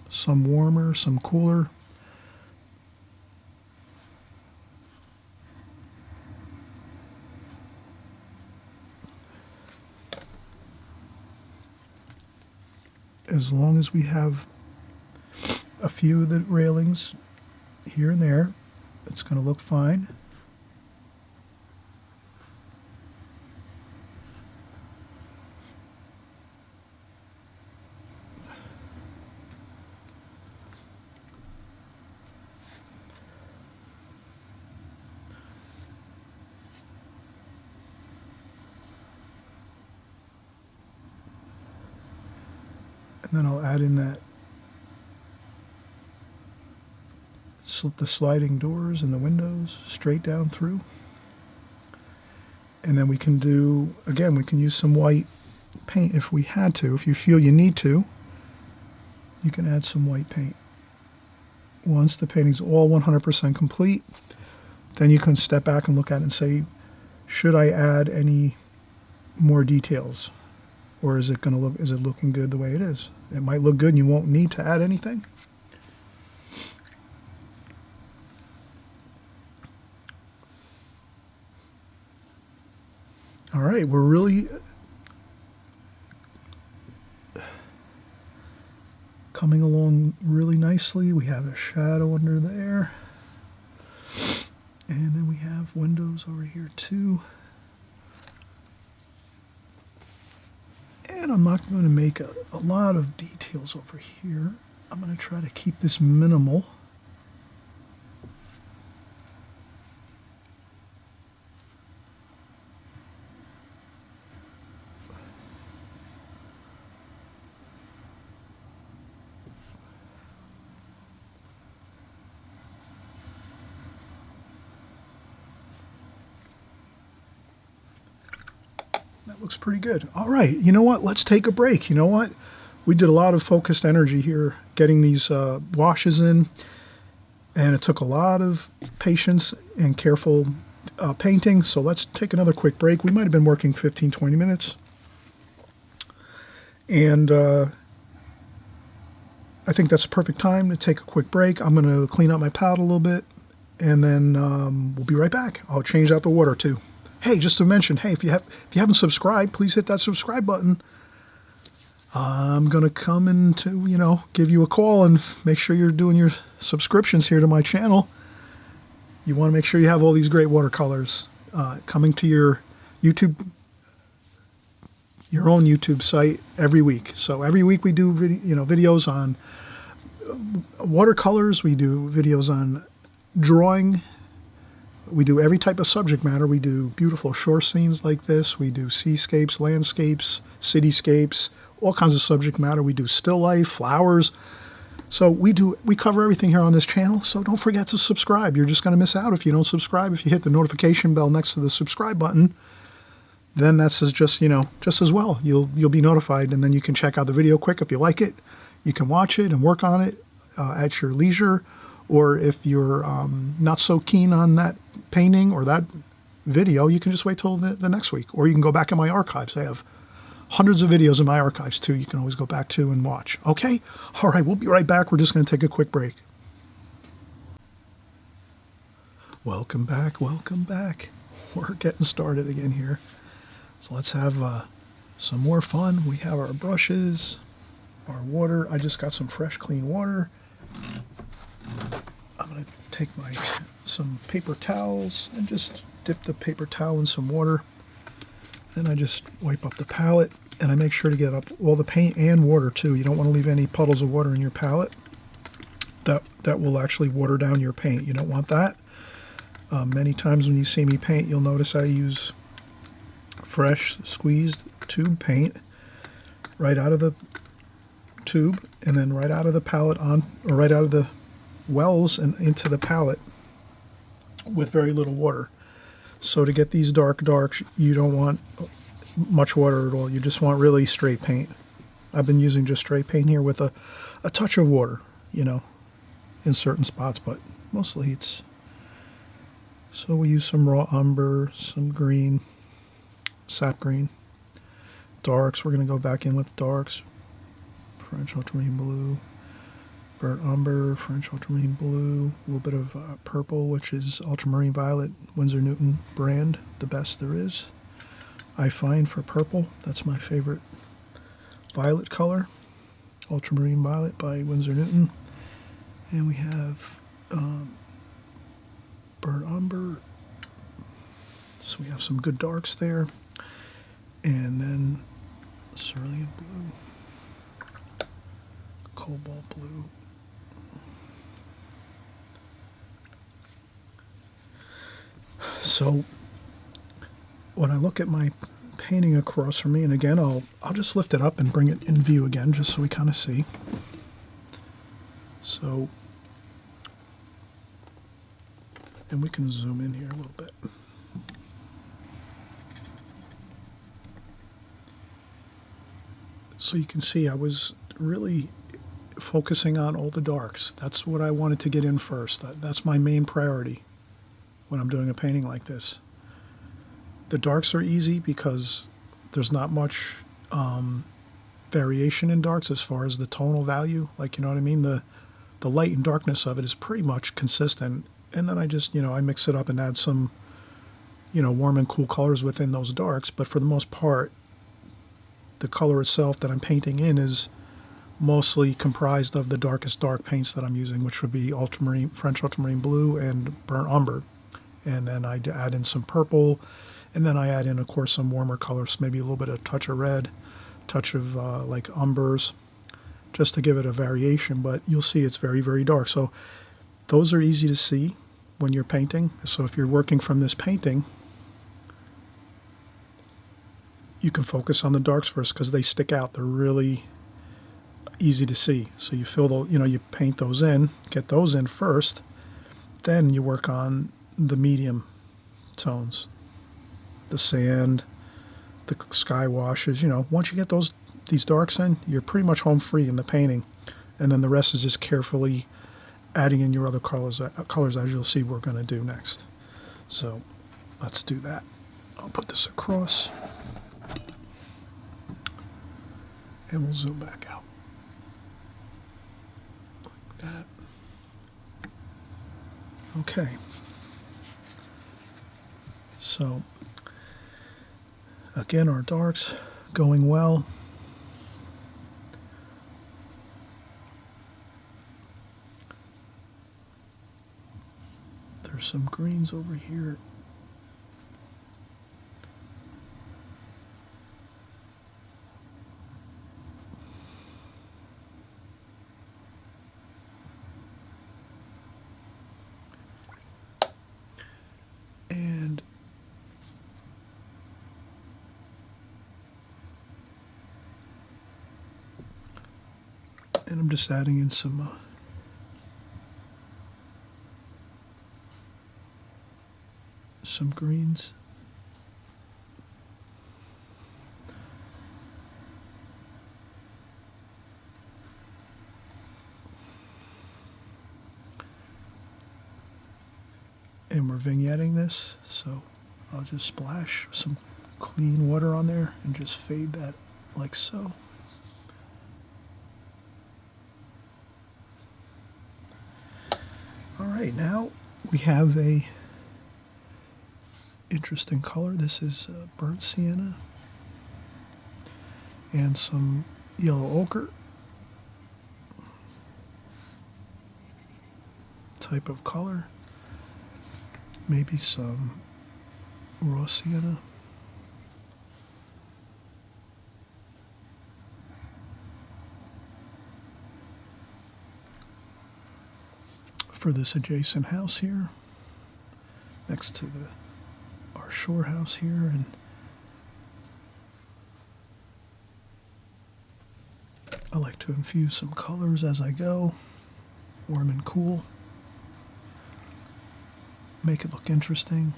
some warmer, some cooler. as long as we have a few of the railings here and there, it's going to look fine. And then I'll add in the sliding doors and the windows straight down through. And then we can do, again, we can use some white paint if we had to. If you feel you need to, you can add some white paint. Once the painting's all 100% complete, then you can step back and look at it and say, should I add any more details? Or is it looking good the way it is? It might look good and you won't need to add anything. All right, we're really coming along really nicely. We have a shadow under there. And then we have windows over here too. And I'm not going to make a lot of details over here. I'm going to try to keep this minimal. That looks pretty good. All right, you know what? Let's take a break. You know what? We did a lot of focused energy here getting these washes in, and it took a lot of patience and careful painting. So let's take another quick break. We might have been working 15, 20 minutes. And I think that's a perfect time to take a quick break. I'm going to clean up my palette a little bit, and then we'll be right back. I'll change out the water too. Hey, just to mention, hey, if you haven't subscribed, please hit that subscribe button. I'm gonna come in to, give you a call and make sure you're doing your subscriptions here to my channel. You want to make sure you have all these great watercolors coming to your own YouTube site every week. So every week we do videos on watercolors. We do videos on drawing. We do every type of subject matter. We do beautiful shore scenes like this. We do seascapes, landscapes, cityscapes, all kinds of subject matter. We do still life, flowers. So we cover everything here on this channel. So don't forget to subscribe. You're just going to miss out if you don't subscribe. If you hit the notification bell next to the subscribe button, then that's just as well. You'll be notified, and then you can check out the video quick if you like it. You can watch it and work on it at your leisure. Or if you're not so keen on that painting or that video, you can just wait till the next week. Or you can go back in my archives. I have hundreds of videos in my archives too. You can always go back to and watch. Okay? All right, we'll be right back. We're just going to take a quick break. Welcome back. Welcome back. We're getting started again here. So let's have some more fun. We have our brushes, our water. I just got some fresh, clean water. I'm going to take some paper towels and just dip the paper towel in some water. Then I just wipe up the palette, and I make sure to get up all the paint and water too. You don't want to leave any puddles of water in your palette. That will actually water down your paint. You don't want that. Many times when you see me paint, you'll notice I use fresh squeezed tube paint right out of the tube, and then right out of the palette right out of the wells and into the palette with very little water. So to get these darks, you don't want much water at all. You just want really straight paint. I've been using just straight paint here with a touch of water, in certain spots, but mostly it's... So we use some raw umber, some green, sap green, darks. We're going to go back in with darks, French ultramarine blue, burnt umber, French ultramarine blue, a little bit of purple, which is ultramarine violet, Winsor Newton brand, the best there is, I find, for purple. That's my favorite violet color. Ultramarine Violet by Winsor Newton. And we have Burnt Umber. So we have some good darks there. And then Cerulean Blue, Cobalt Blue. So when I look at my painting across from me, and again, I'll just lift it up and bring it in view again, just so we kind of see. So, and we can zoom in here a little bit. So you can see I was really focusing on all the darks. That's what I wanted to get in first. That's my main priority when I'm doing a painting like this. The darks are easy because there's not much variation in darks as far as the tonal value. Like, you know what I mean? The light and darkness of it is pretty much consistent. And then I just, I mix it up and add some, warm and cool colors within those darks. But for the most part, the color itself that I'm painting in is mostly comprised of the darkest dark paints that I'm using, which would be French ultramarine blue and burnt umber. And then I add in some purple, and then I add in, of course, some warmer colors, maybe a little bit of touch of red, touch of like umbers, just to give it a variation. But you'll see it's very, very dark. So those are easy to see when you're painting. So if you're working from this painting, you can focus on the darks first because they stick out. They're really easy to see. So you fill you paint those in, get those in first, then you work on the medium tones, the sand, the sky washes. Once you get these darks in, you're pretty much home free in the painting, and then the rest is just carefully adding in your other colors as you'll see we're going to do next. So let's do that. I'll put this across and we'll zoom back out like that. Okay. So again, our darks going well. There's some greens over here. And I'm just adding in some greens. And we're vignetting this, so I'll just splash some clean water on there and just fade that like so. All right, now we have a interesting color. This is burnt sienna and some yellow ochre type of color. Maybe some raw sienna. For this adjacent house here, next to our shore house here, and I like to infuse some colors as I go, warm and cool, make it look interesting.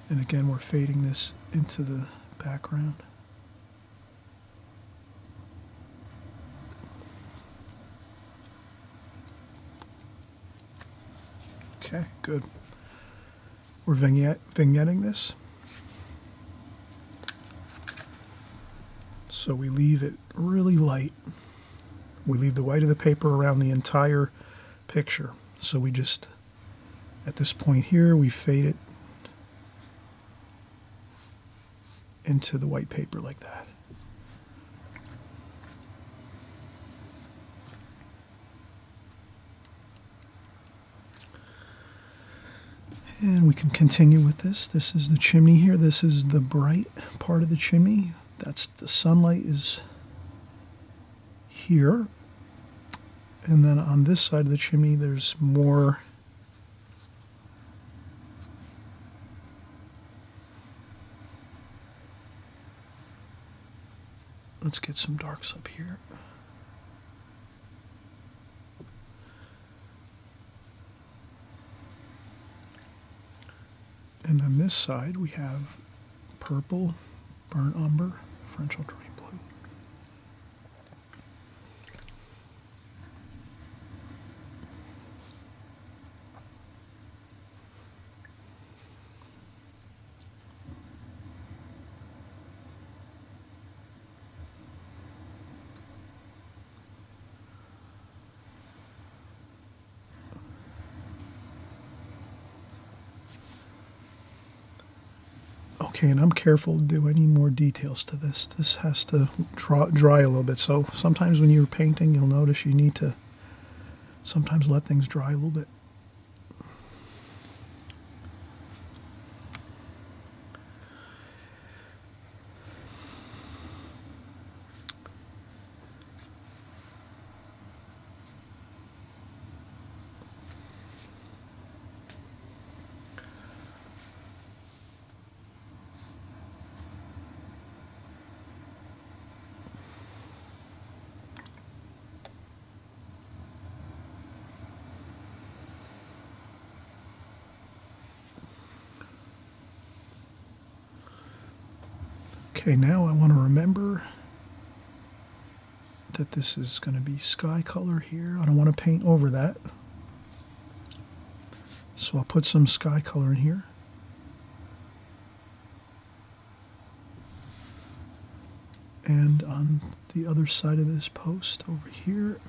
And again, we're fading this into the background. Okay, good. We're vignetting this. So we leave it really light. We leave the white of the paper around the entire picture. So we just, at this point here, we fade it into the white paper like that. And we can continue with this. This is the chimney here. This is the bright part of the chimney. That's the sunlight is here. And then on this side of the chimney, there's more. Let's get some darks up here. And on this side, we have purple, burnt umber, French ultramarine blue. Okay, and I'm careful to do any more details to this. This has to dry a little bit. So sometimes when you're painting, you'll notice you need to sometimes let things dry a little bit. Okay, now I want to remember that this is going to be sky color here. I don't want to paint over that. So I'll put some sky color in here. And on the other side of this post over here,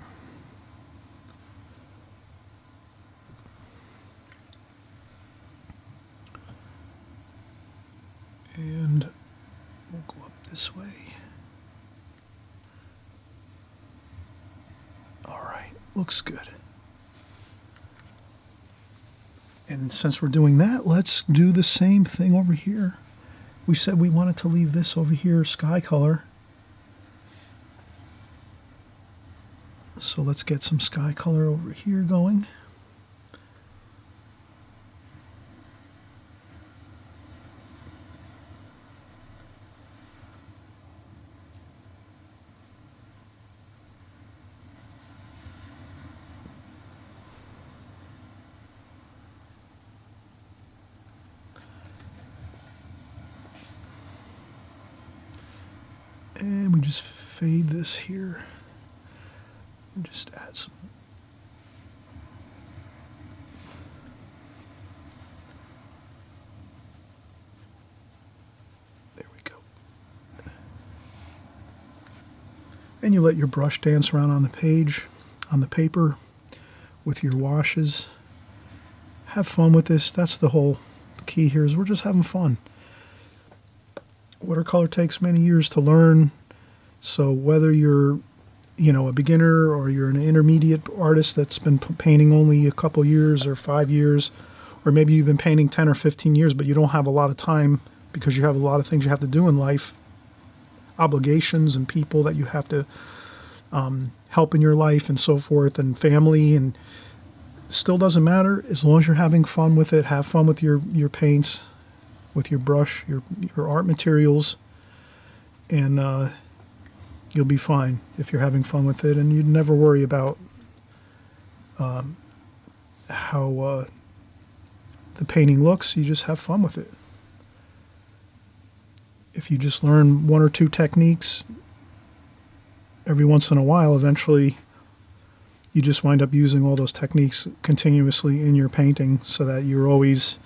and we'll go up this way. All right, looks good. And since we're doing that, let's do the same thing over here. We said we wanted to leave this over here sky color. So let's get some sky color over here going. And we just fade this here. And just add some. There we go. And you let your brush dance around on the page, on the paper, with your washes. Have fun with this. That's the whole key here, is we're just having fun. Watercolor takes many years to learn, so whether you're, a beginner or you're an intermediate artist that's been painting only a couple years or 5 years, or maybe you've been painting 10 or 15 years, but you don't have a lot of time because you have a lot of things you have to do in life, obligations and people that you have to help in your life and so forth, and family, and still doesn't matter as long as you're having fun with it. Have fun with your paints, with your brush, your art materials, and you'll be fine if you're having fun with it, and you'd never worry about how the painting looks. You just have fun with it. If you just learn one or two techniques every once in a while, eventually you just wind up using all those techniques continuously in your painting, so that you're always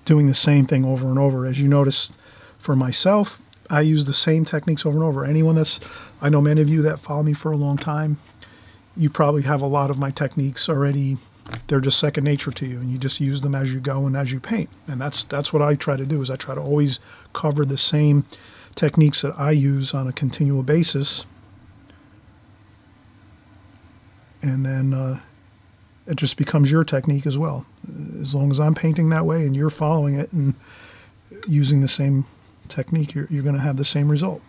doing the same thing over and over. As you notice, for myself, I use the same techniques over and over. I know many of you that follow me for a long time, you probably have a lot of my techniques already. They're just second nature to you, and you just use them as you go and as you paint. And that's what I try to do, is I try to always cover the same techniques that I use on a continual basis. And then it just becomes your technique as well. As long as I'm painting that way and you're following it and using the same technique, you're going to have the same result.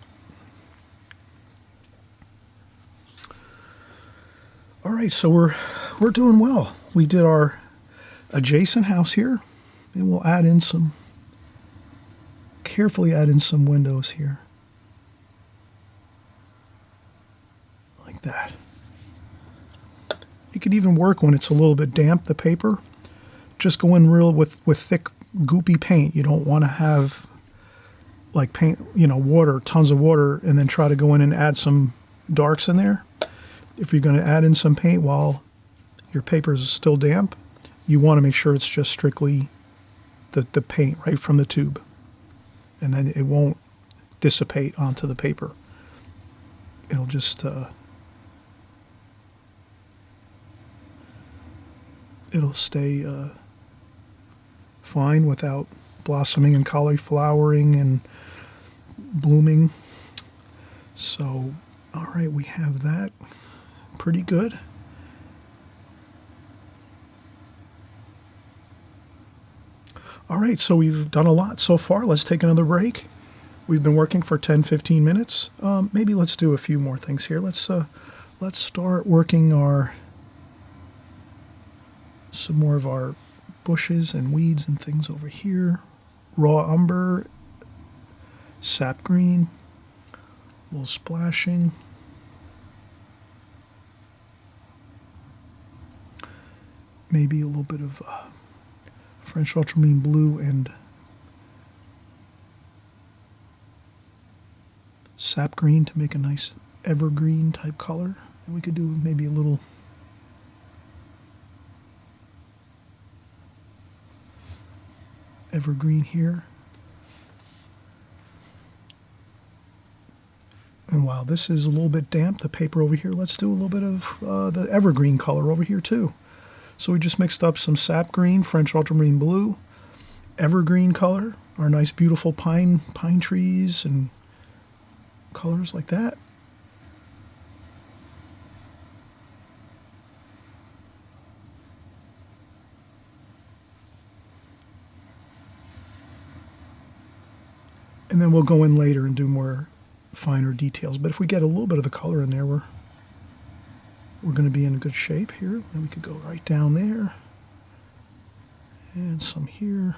All right, so we're doing well. We did our adjacent house here, and we'll carefully add in some windows here. Like that. It could even work when it's a little bit damp, the paper. Just go in real with thick, goopy paint. You don't want to have like paint, water, tons of water, and then try to go in and add some darks in there. If you're going to add in some paint while your paper is still damp, you want to make sure it's just strictly the paint right from the tube. And then it won't dissipate onto the paper. It'll just it'll stay fine without blossoming and cauliflowering and blooming. So, all right, we have that pretty good. All right, so we've done a lot so far. Let's take another break. We've been working for 10-15 minutes. Maybe let's do a few more things here. Let's start working some more of our bushes and weeds and things over here. Raw umber, sap green, a little splashing. Maybe a little bit of French ultramarine blue and sap green to make a nice evergreen type color. And we could do maybe a little evergreen here. And while this is a little bit damp, the paper over here, let's do a little bit of the evergreen color over here too. So we just mixed up some sap green, French ultramarine blue, evergreen color, our nice beautiful pine trees and colors like that. And then we'll go in later and do more finer details. But if we get a little bit of the color in there, we're going to be in good shape here. And we could go right down there. And some here.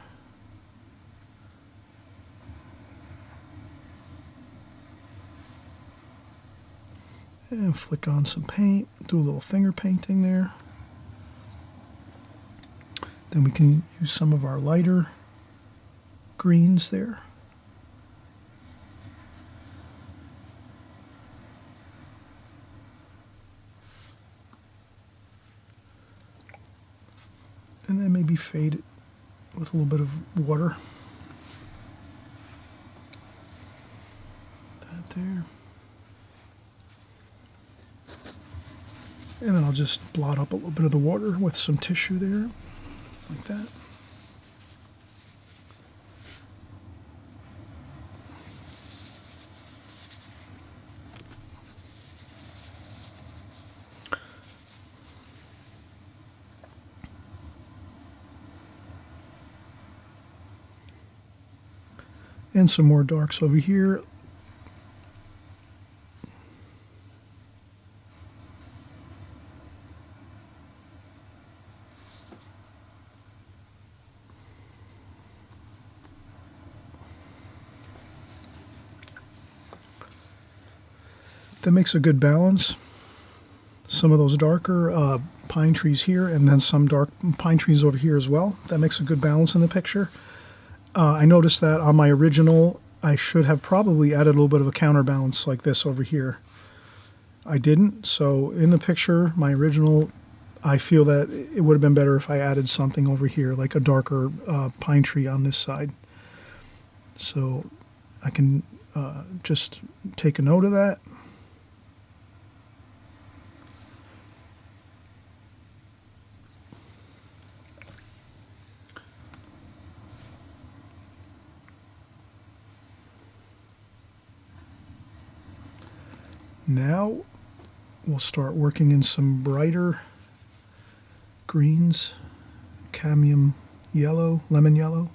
And flick on some paint. Do a little finger painting there. Then we can use some of our lighter greens there. And then maybe fade it with a little bit of water. That there. And then I'll just blot up a little bit of the water with some tissue there, like that. And some more darks over here. That makes a good balance. Some of those darker pine trees here, and then some dark pine trees over here as well. That makes a good balance in the picture. I noticed that on my original, I should have probably added a little bit of a counterbalance like this over here. I didn't, so in the picture, my original, I feel that it would have been better if I added something over here, like a darker pine tree on this side. So I can just take a note of that. Now we'll start working in some brighter greens, cadmium yellow, lemon yellow.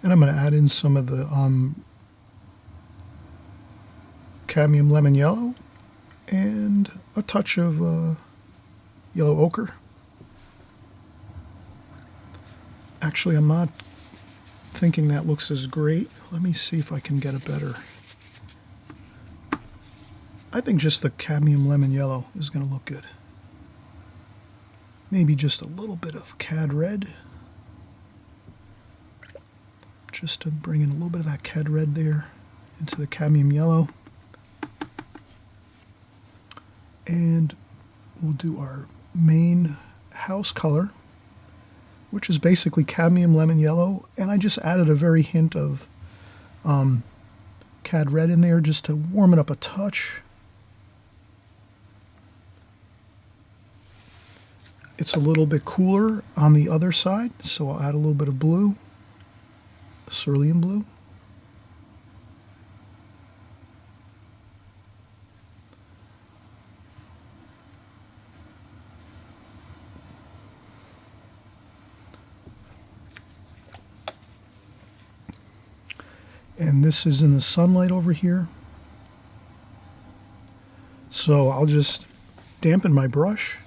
And I'm going to add in some of the cadmium lemon yellow and a touch of yellow ochre. Actually, I'm not thinking that looks as great. Let me see if I can get a better. I think just the cadmium lemon yellow is going to look good. Maybe just a little bit of cad red. Just to bring in a little bit of that cad red there into the cadmium yellow. And we'll do our main house color, which is basically cadmium lemon yellow, and I just added a very hint of cad red in there just to warm it up a touch. It's a little bit cooler on the other side, so I'll add a little bit of blue, cerulean blue. And this is in the sunlight over here. So I'll just dampen my brush.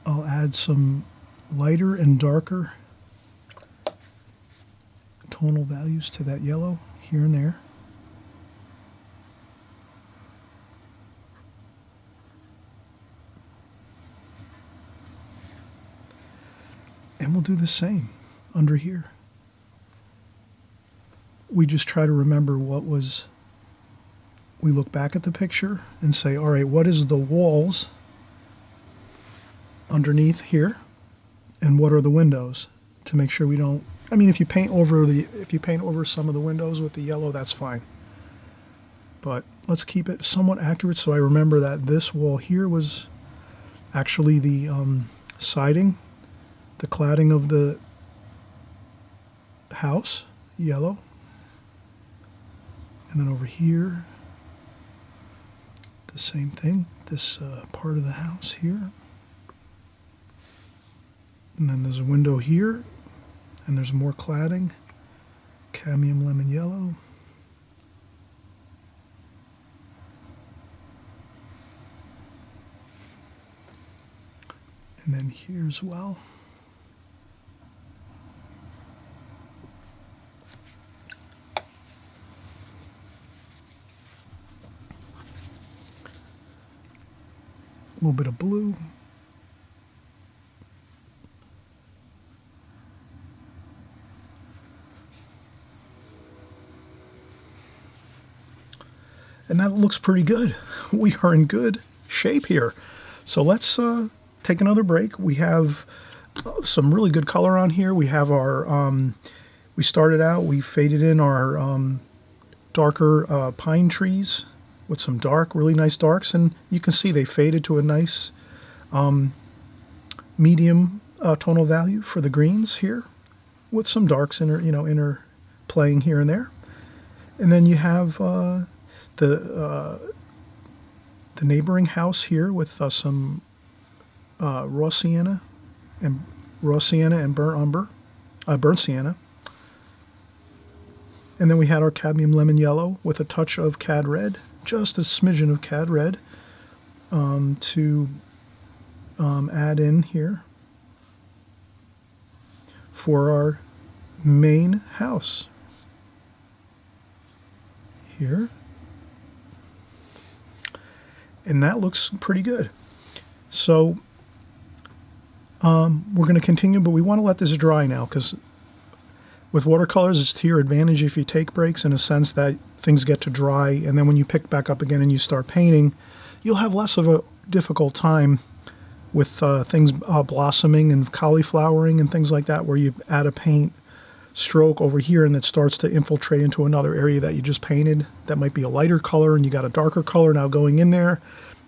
I'll add some lighter and darker tonal values to that yellow here and there. And we'll do the same under here. We just try to remember what was, we look back at the picture and say, all right, what is the walls underneath here, and what are the windows, to make sure we don't, I mean, if you paint over some of the windows with the yellow, that's fine. But let's keep it somewhat accurate so I remember that this wall here was actually the siding, the cladding of the house, yellow. And then over here, the same thing, this part of the house here. And then there's a window here, and there's more cladding, cadmium lemon yellow. And then here as well. A little bit of blue. And that looks pretty good. We are in good shape here. So let's take another break. We have some really good color on here. We have our, we started out, we faded in our darker pine trees with some dark, really nice darks. And you can see they faded to a nice medium tonal value for the greens here with some darks interplaying here and there. And then you have the neighboring house here with some raw sienna and burnt sienna. And then we had our cadmium lemon yellow with a touch of cad red, just a smidgen of cad red. to add in here for our main house. Here. And that looks pretty good. So we're going to continue, but we want to let this dry now, because with watercolors, it's to your advantage if you take breaks, in a sense that things get to dry, and then when you pick back up again and you start painting, you'll have less of a difficult time with things blossoming and cauliflowering and things like that, where you add a paint stroke over here and it starts to infiltrate into another area that you just painted. That might be a lighter color and you got a darker color now going in there.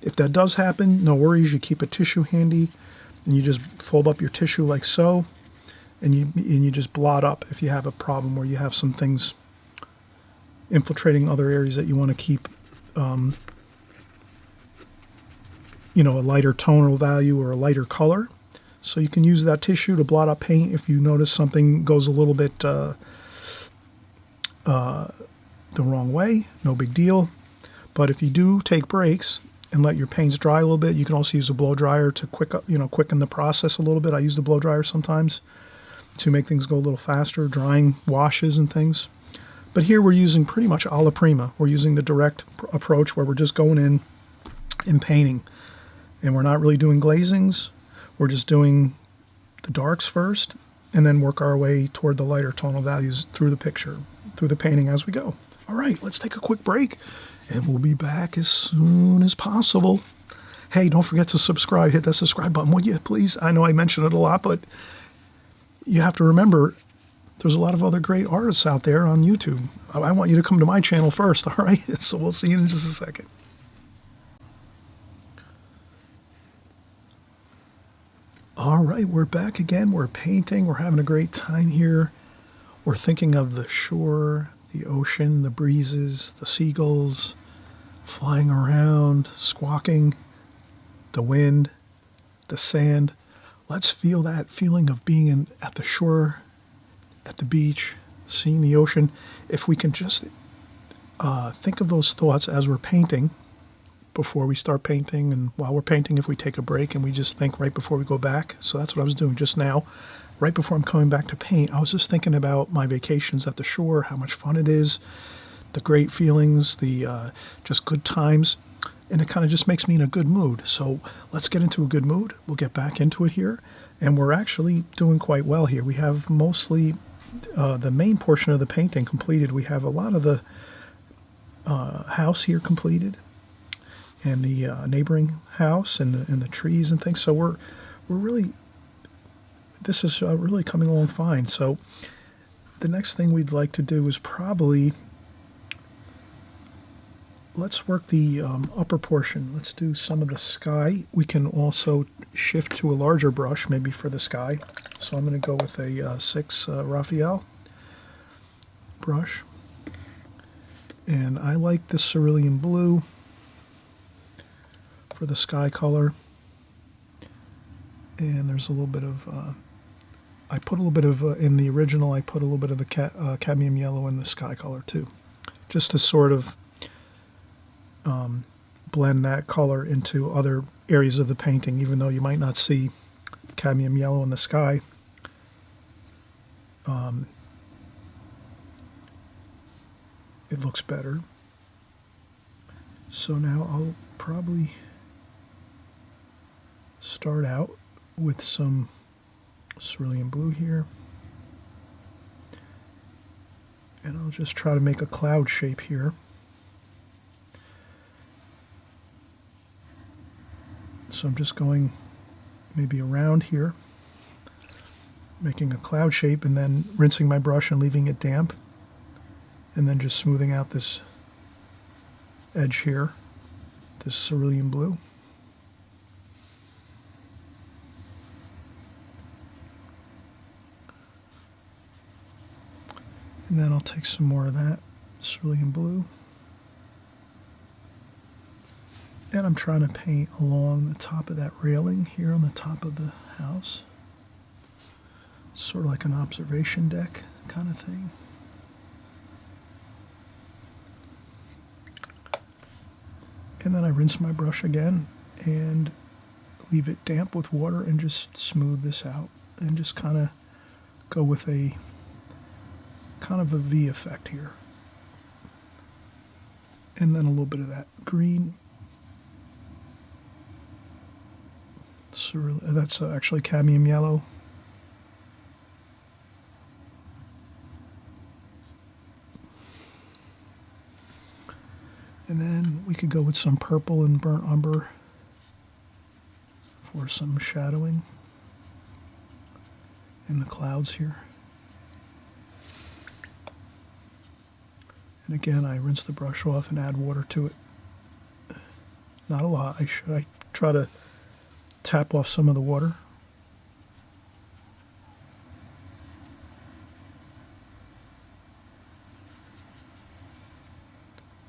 If that does happen, no worries, you keep a tissue handy and you just fold up your tissue like so, and you just blot up if you have a problem where you have some things infiltrating other areas that you want to keep a lighter tonal value or a lighter color. So you can use that tissue to blot up paint if you notice something goes a little bit the wrong way. No big deal. But if you do take breaks and let your paints dry a little bit, you can also use a blow dryer to quicken the process a little bit. I use the blow dryer sometimes to make things go a little faster, drying washes and things. But here we're using pretty much alla prima. We're using the direct approach where we're just going in and painting. And we're not really doing glazings. We're just doing the darks first and then work our way toward the lighter tonal values through the picture, through the painting as we go. All right, let's take a quick break and we'll be back as soon as possible. Hey, don't forget to subscribe. Hit that subscribe button, would you, please? I know I mention it a lot, but you have to remember there's a lot of other great artists out there on YouTube. I want you to come to my channel first, all right? So we'll see you in just a second. All right, we're back again. We're painting. We're having a great time here. We're thinking of the shore, the ocean, the breezes, the seagulls flying around, squawking, the wind, the sand. Let's feel that feeling of being at the shore, at the beach, seeing the ocean. If we can just think of those thoughts as we're painting, before we start painting, and while we're painting, if we take a break and we just think right before we go back. So that's what I was doing just now. Right before I'm coming back to paint, I was just thinking about my vacations at the shore, how much fun it is, the great feelings, the just good times, and it kind of just makes me in a good mood. So let's get into a good mood. We'll get back into it here, and we're actually doing quite well here. We have mostly the main portion of the painting completed. We have a lot of the house here completed, and the neighboring house and the trees and things. So we're really, this is really coming along fine. So the next thing we'd like to do is probably, let's work the upper portion. Let's do some of the sky. We can also shift to a larger brush, maybe for the sky. So I'm going to go with a 6 Raphael brush. And I like this cerulean blue for the sky color, and there's a little bit of I put a little bit of in the original, I put a little bit of the cadmium yellow in the sky color too, just to sort of blend that color into other areas of the painting. Even though you might not see cadmium yellow in the sky, it looks better. So now I'll probably start out with some cerulean blue here, and I'll just try to make a cloud shape here. So I'm just going maybe around here, making a cloud shape, and then rinsing my brush and leaving it damp, and then just smoothing out this edge here, this cerulean blue. And then I'll take some more of that cerulean blue. And I'm trying to paint along the top of that railing here on the top of the house. Sort of like an observation deck kind of thing. And then I rinse my brush again and leave it damp with water and just smooth this out and just kind of go with a kind of a V effect here. And then a little bit of that green. That's actually cadmium yellow. And then we could go with some purple and burnt umber for some shadowing in the clouds here. And again, I rinse the brush off and add water to it. Not a lot. I try to tap off some of the water.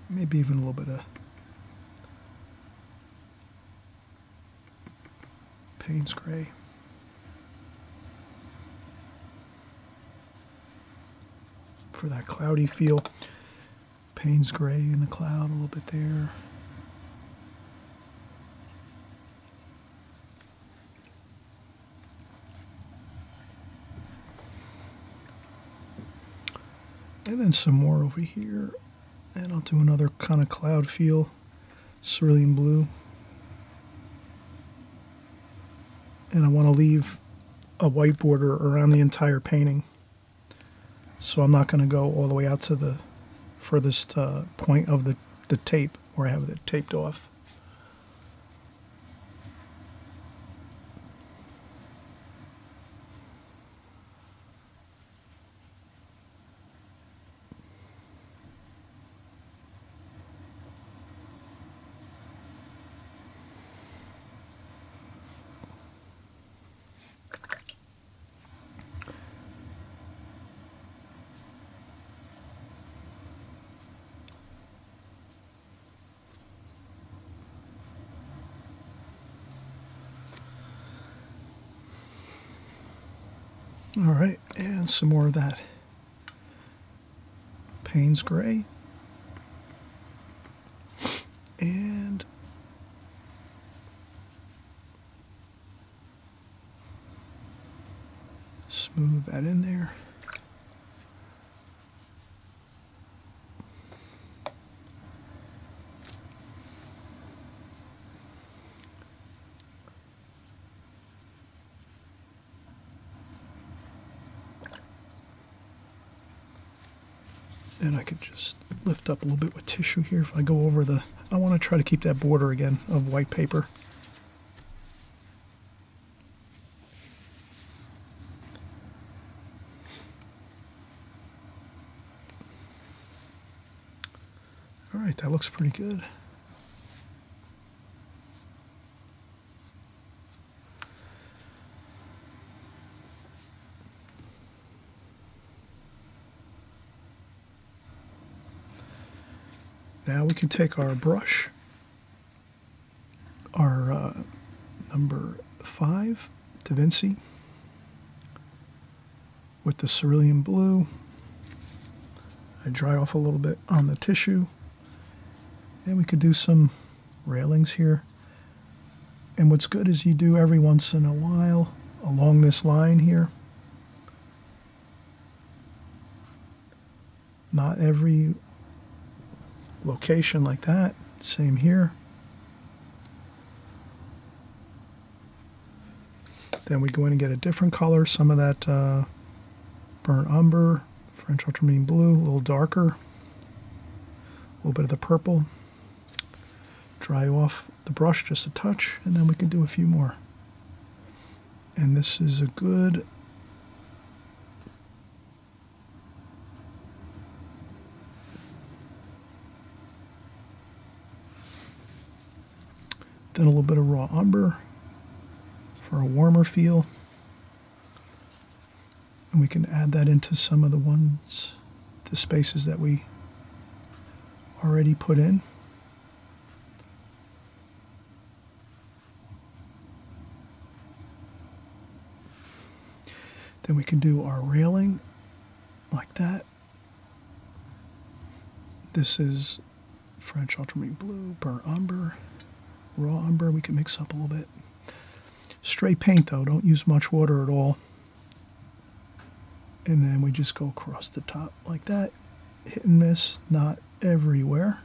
Maybe even a little bit of Payne's Gray. For that cloudy feel. Payne's Gray in the cloud a little bit there. And then some more over here. And I'll do another kind of cloud feel. Cerulean blue. And I want to leave a white border around the entire painting. So I'm not going to go all the way out to the furthest point of the tape where I have it taped off. All right, and some more of that Payne's Gray. And smooth that in there. And I could just lift up a little bit with tissue here if I go over the... I want to try to keep that border again of white paper. All right, that looks pretty good. Now we can take our brush, our number 5 Da Vinci, with the cerulean blue. I dry off a little bit on the tissue, and we could do some railings here. And what's good is you do every once in a while along this line here. Not every location like that. Same here. Then we go in and get a different color, some of that burnt umber, French ultramarine blue, a little darker, a little bit of the purple. Dry off the brush just a touch, and then we can do a few more. And this is a good then a little bit of raw umber for a warmer feel. And we can add that into some of the spaces that we already put in. Then we can do our railing like that. This is French ultramarine blue, burnt umber. raw umber we can mix up a little bit. Straight paint though, don't use much water at all. And then we just go across the top like that. Hit and miss, not everywhere.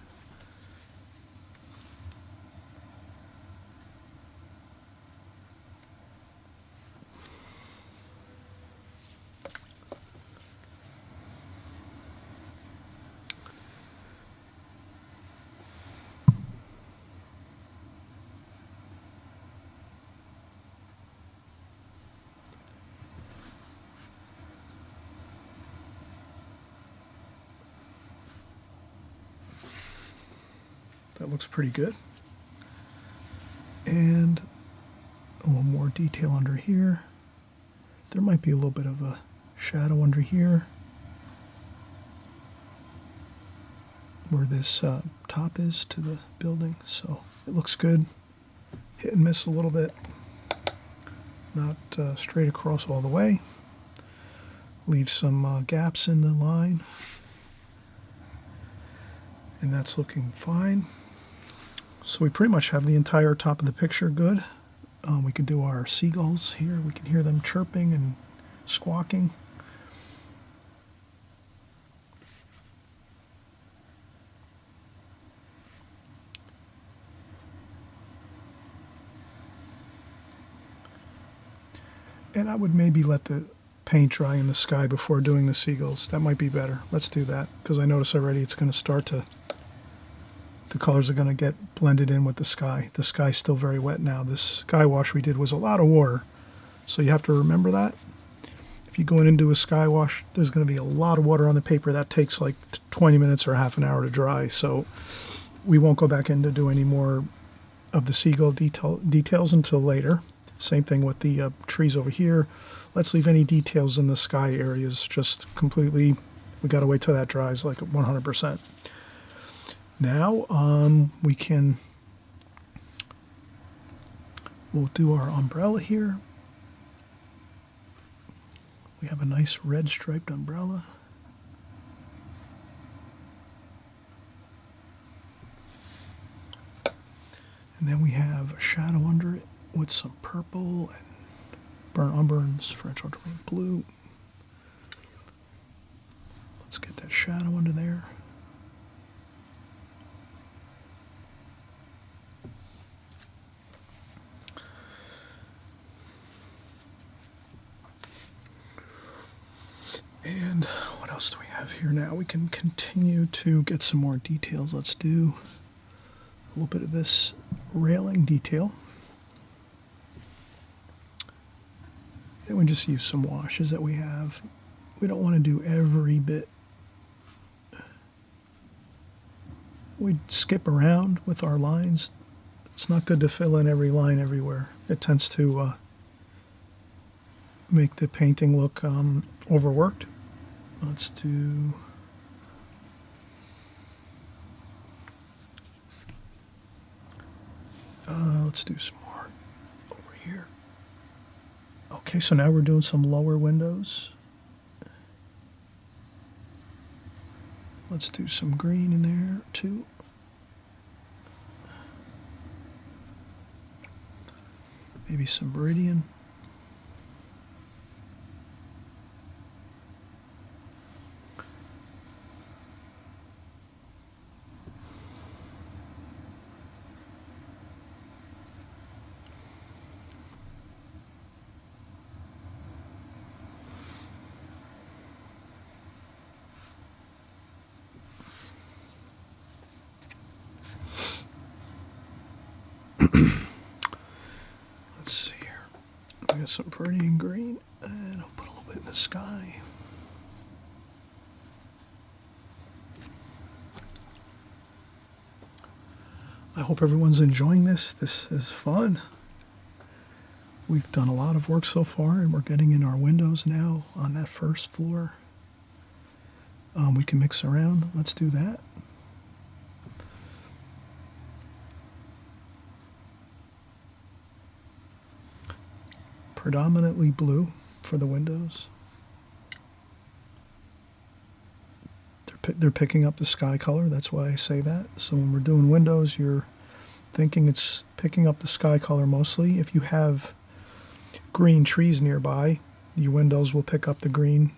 That looks pretty good. And a little more detail under here. There might be a little bit of a shadow under here where this top is to the building, so it looks good. Hit and miss a little bit, not straight across all the way. Leave some gaps in the line, and that's looking fine. So we pretty much have the entire top of the picture good. We could do our seagulls here. We can hear them chirping and squawking. And I would maybe let the paint dry in the sky before doing the seagulls. That might be better. Let's do that, because I notice already it's going to start to, the colors are going to get blended in with the sky. The sky's still very wet now. This sky wash we did was a lot of water, so you have to remember that. If you go in and do a sky wash, there's going to be a lot of water on the paper. That takes like 20 minutes or half an hour to dry, so we won't go back in to do any more of the seagull details until later. Same thing with the trees over here. Let's leave any details in the sky areas just completely, we got to wait till that dries like 100%. Now we'll do our umbrella here. We have a nice red striped umbrella. And then we have a shadow under it with some purple and burnt umber and French ultramarine blue. Let's get that shadow under there. And what else do we have here now? We can continue to get some more details. Let's do a little bit of this railing detail. Then we just use some washes that we have. We don't want to do every bit. We skip around with our lines. It's not good to fill in every line everywhere. It tends to make the painting look overworked. Let's do some more over here. Okay, so now we're doing some lower windows. Let's do some green in there too. Maybe some meridian. Let's see here. I got some meridian green, and I'll put a little bit in the sky. I hope everyone's enjoying this. This is fun. We've done a lot of work so far, and we're getting in our windows now on that first floor. We can mix around. Let's do that. Predominantly blue for the windows. They're picking up the sky color, that's why I say that. So when we're doing windows, you're thinking it's picking up the sky color mostly. If you have green trees nearby, your windows will pick up the green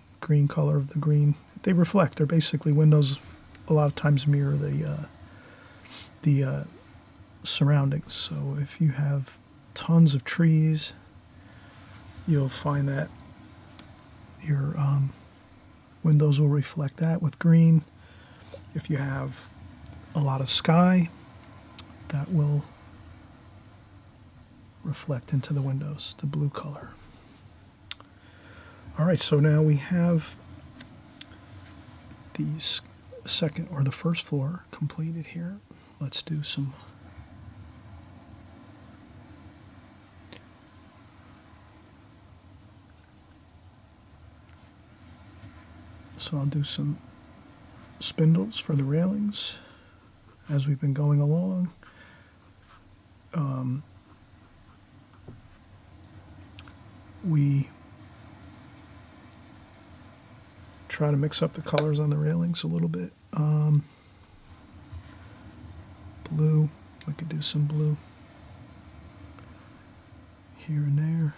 color of the green. They reflect. They're basically windows. A lot of times mirror the surroundings. So if you have tons of trees, you'll find that your windows will reflect that with green. If you have a lot of sky, that will reflect into the windows, the blue color. All right, so now we have the second or the first floor completed here. Let's do some so I'll do some spindles for the railings as we've been going along. We try to mix up the colors on the railings a little bit. Blue, we could do some blue here and there.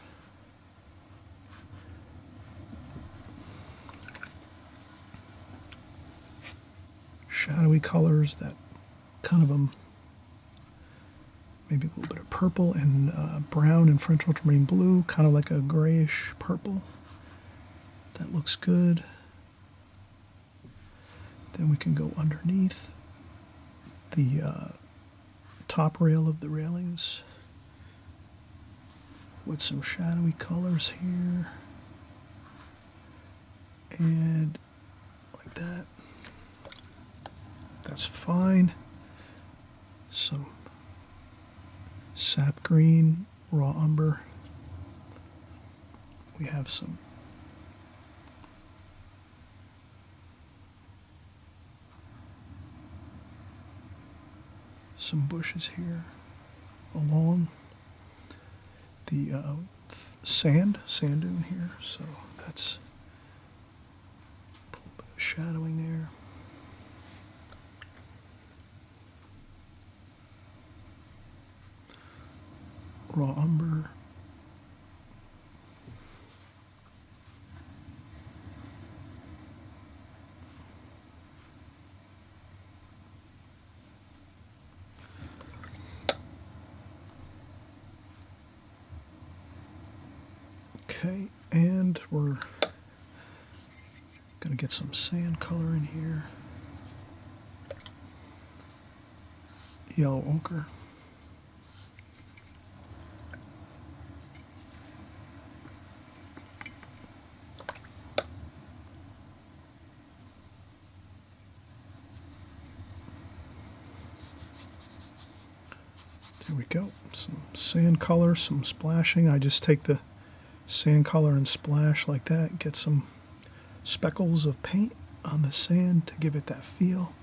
Shadowy colors that kind of maybe a little bit of purple and brown and French ultramarine blue, kind of like a grayish purple. That looks good. Then we can go underneath the top rail of the railings with some shadowy colors here and like that. That's fine. Some sap green, raw umber. We have some bushes here along the sand dune here, so that's a little bit of shadowing there. Raw umber. Okay, and we're going to get some sand color in here. Yellow ochre. There we go. Some sand color, some splashing. I just take the sand color and splash like that, get some speckles of paint on the sand to give it that feel.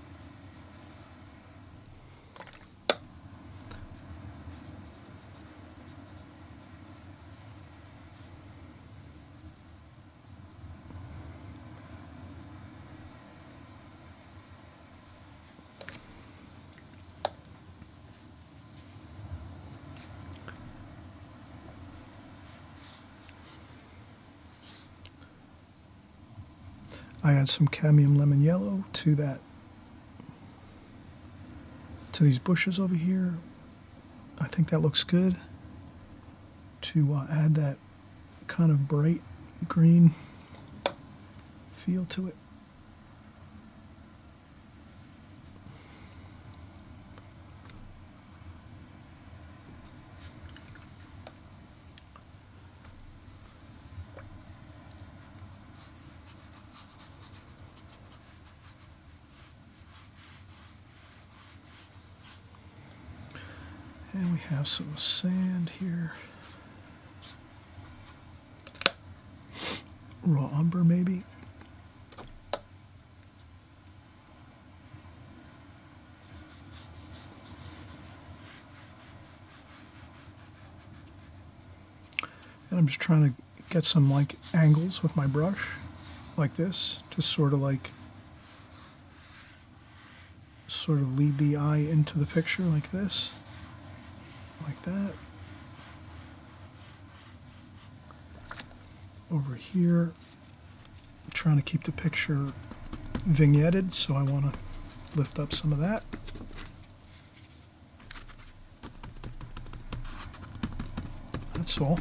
I add some cadmium lemon yellow to these bushes over here. I think that looks good to add that kind of bright green feel to it. And we have some sand here. Raw umber maybe. And I'm just trying to get some like angles with my brush like this, to sort of lead the eye into the picture like this. like that. Over here, I'm trying to keep the picture vignetted, so I want to lift up some of that. That's all.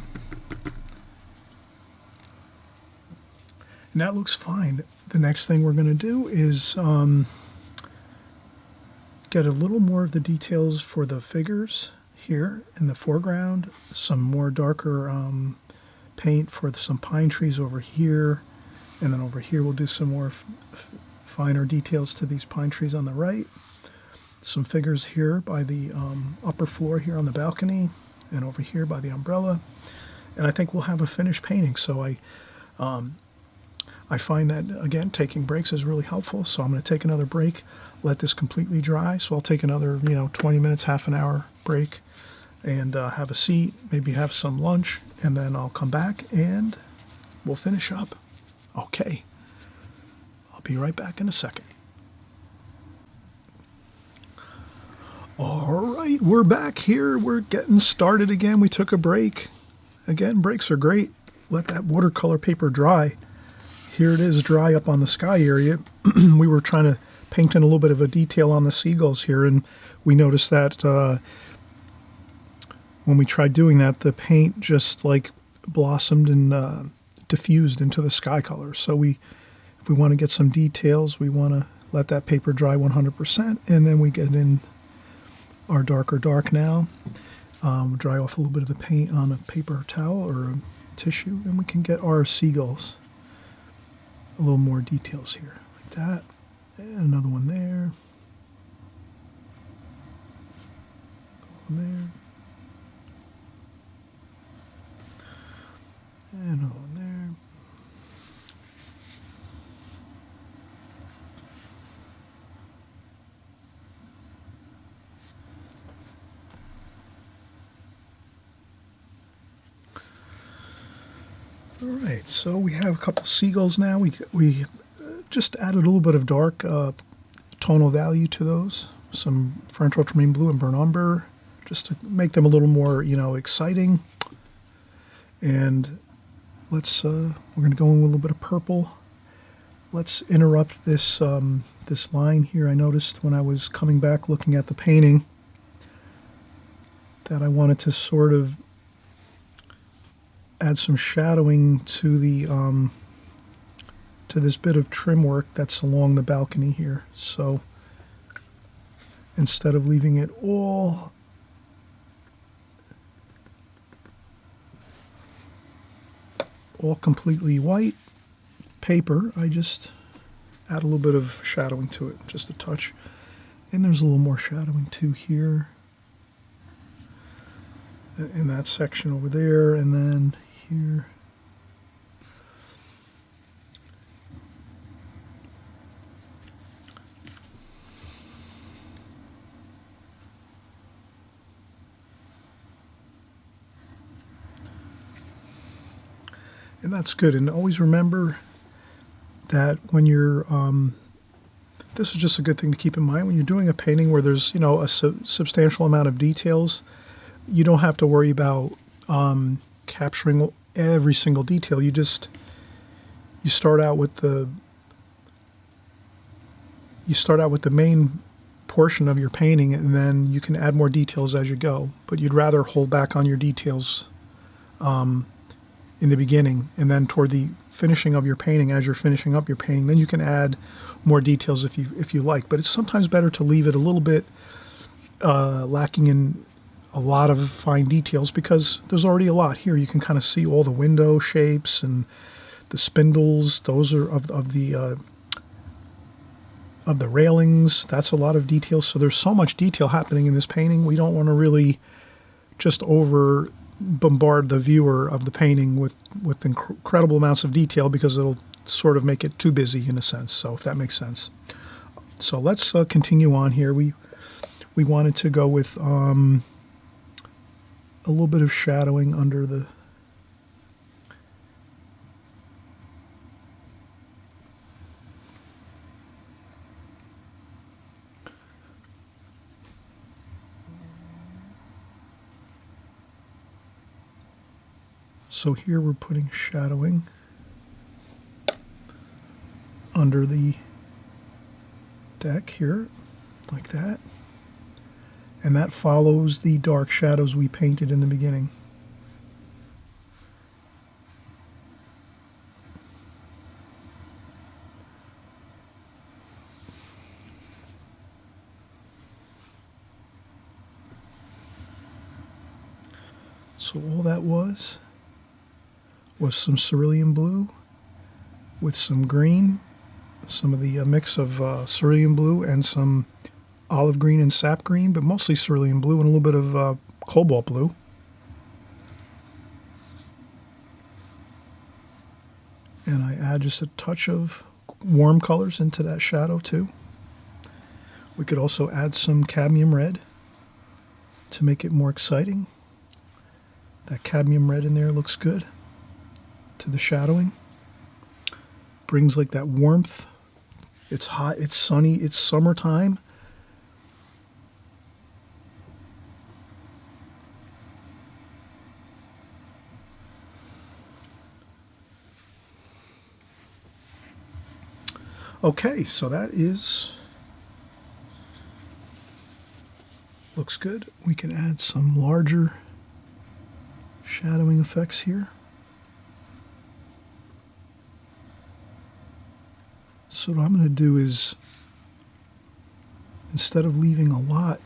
And that looks fine. The next thing we're going to do is get a little more of the details for the figures here in the foreground, some more darker paint for some pine trees over here, and then over here we'll do some more finer details to these pine trees on the right. Some figures here by the upper floor here on the balcony, and over here by the umbrella. And I think we'll have a finished painting. So I find that, again, taking breaks is really helpful. So I'm going to take another break, let this completely dry. So I'll take another, 20 minutes, half an hour break, and have a seat, maybe have some lunch, and then I'll come back and we'll finish up. Okay. I'll be right back in a second. All right, we're back here. We're getting started again. We took a break. Again, breaks are great. Let that watercolor paper dry. Here it is, dry up on the sky area. We were trying to paint in a little bit of a detail on the seagulls here, and we noticed that when we tried doing that, the paint just like blossomed and diffused into the sky color. So if we want to get some details, we want to let that paper dry 100%, and then we get in our darker dark now. Dry off a little bit of the paint on a paper towel or a tissue, and we can get our seagulls. A little more details here, like that. And another one there. One there. And another one there. All right, so we have a couple seagulls now. We just added a little bit of dark tonal value to those. Some French ultramarine blue and burnt umber, just to make them a little more, exciting. And we're going to go in with a little bit of purple. Let's interrupt this this line here. I noticed when I was coming back looking at the painting that I wanted to sort of add some shadowing to the to this bit of trim work that's along the balcony here. So instead of leaving it all completely white paper, I just add a little bit of shadowing to it, just a touch. And there's a little more shadowing too here in that section over there, and then here. And that's good. And always remember that when you're, this is just a good thing to keep in mind when you're doing a painting where there's, a substantial amount of details. You don't have to worry about capturing every single detail. You start out with the main portion of your painting, and then you can add more details as you go. But you'd rather hold back on your details in the beginning, and then toward the finishing of your painting, as you're finishing up your painting, then you can add more details if you like. But it's sometimes better to leave it a little bit lacking in a lot of fine details, because there's already a lot here. You can kind of see all the window shapes and the spindles. Those are of the railings. That's a lot of detail. So there's so much detail happening in this painting. We don't want to really just over bombard the viewer of the painting with incredible amounts of detail, because it'll sort of make it too busy in a sense. So if that makes sense. So let's continue on here. We wanted to go with a little bit of shadowing under the So here we're putting shadowing under the deck here, like that. And that follows the dark shadows we painted in the beginning. So all that was some cerulean blue with some green, some of the mix of cerulean blue and some olive green and sap green, but mostly cerulean blue and a little bit of cobalt blue. And I add just a touch of warm colors into that shadow too. We could also add some cadmium red to make it more exciting. That cadmium red in there looks good to the shadowing. Brings like that warmth. It's hot, it's sunny, it's summertime. Okay, so that looks good. We can add some larger shadowing effects here. So what I'm going to do is, instead of leaving a lot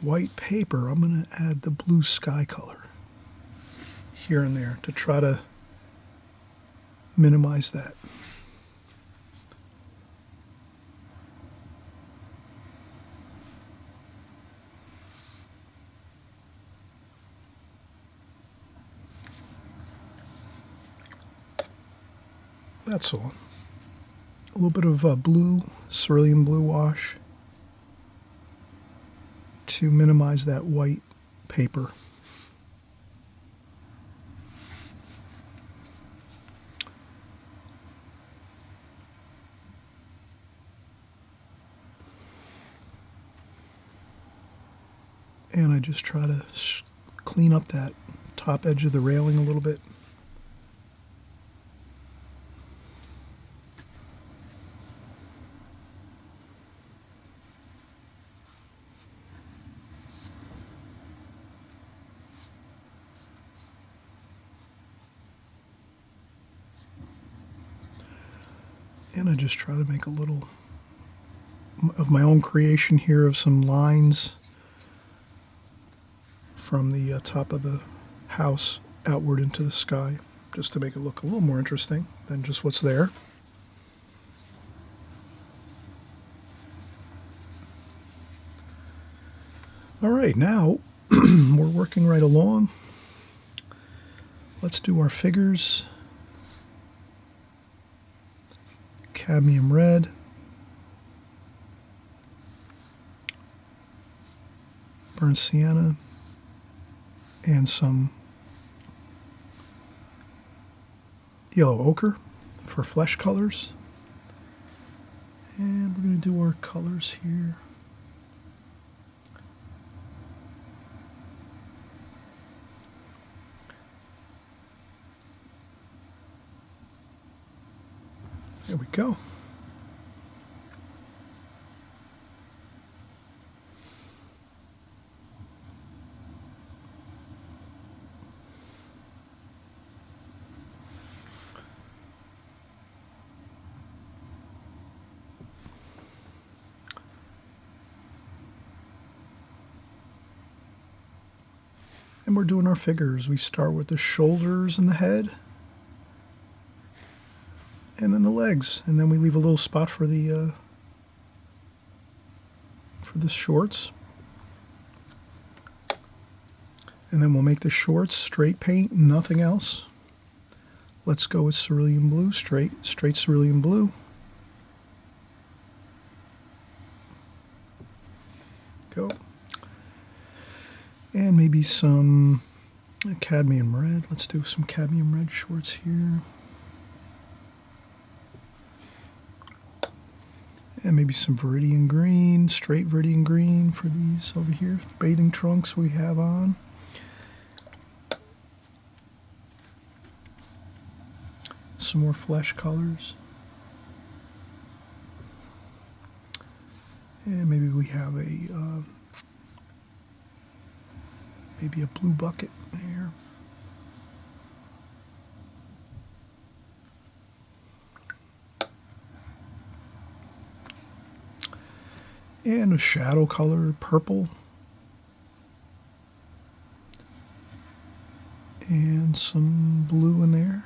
white paper, I'm going to add the blue sky color here and there to try to minimize that. That's all. A little bit of blue, cerulean blue wash to minimize that white paper. And I just try to clean up that top edge of the railing a little bit. And I just try to make a little of my own creation here of some lines from the top of the house outward into the sky, just to make it look a little more interesting than just what's there. All right, now we're working right along. Let's do our figures. Cadmium red. Burnt sienna. And some yellow ochre for flesh colors. And we're going to do our colors here. There we go. And we're doing our figures. We start with the shoulders and the head, and then the legs, and then we leave a little spot for the shorts. And then we'll make the shorts straight paint, nothing else. Let's go with cerulean blue, straight cerulean blue. Go. And maybe some cadmium red. Let's do some cadmium red shorts here. And maybe some Viridian green, straight Viridian green for these over here. Bathing trunks we have on. Some more flesh colors. And maybe we have maybe a blue bucket there. And a shadow color, purple. And some blue in there.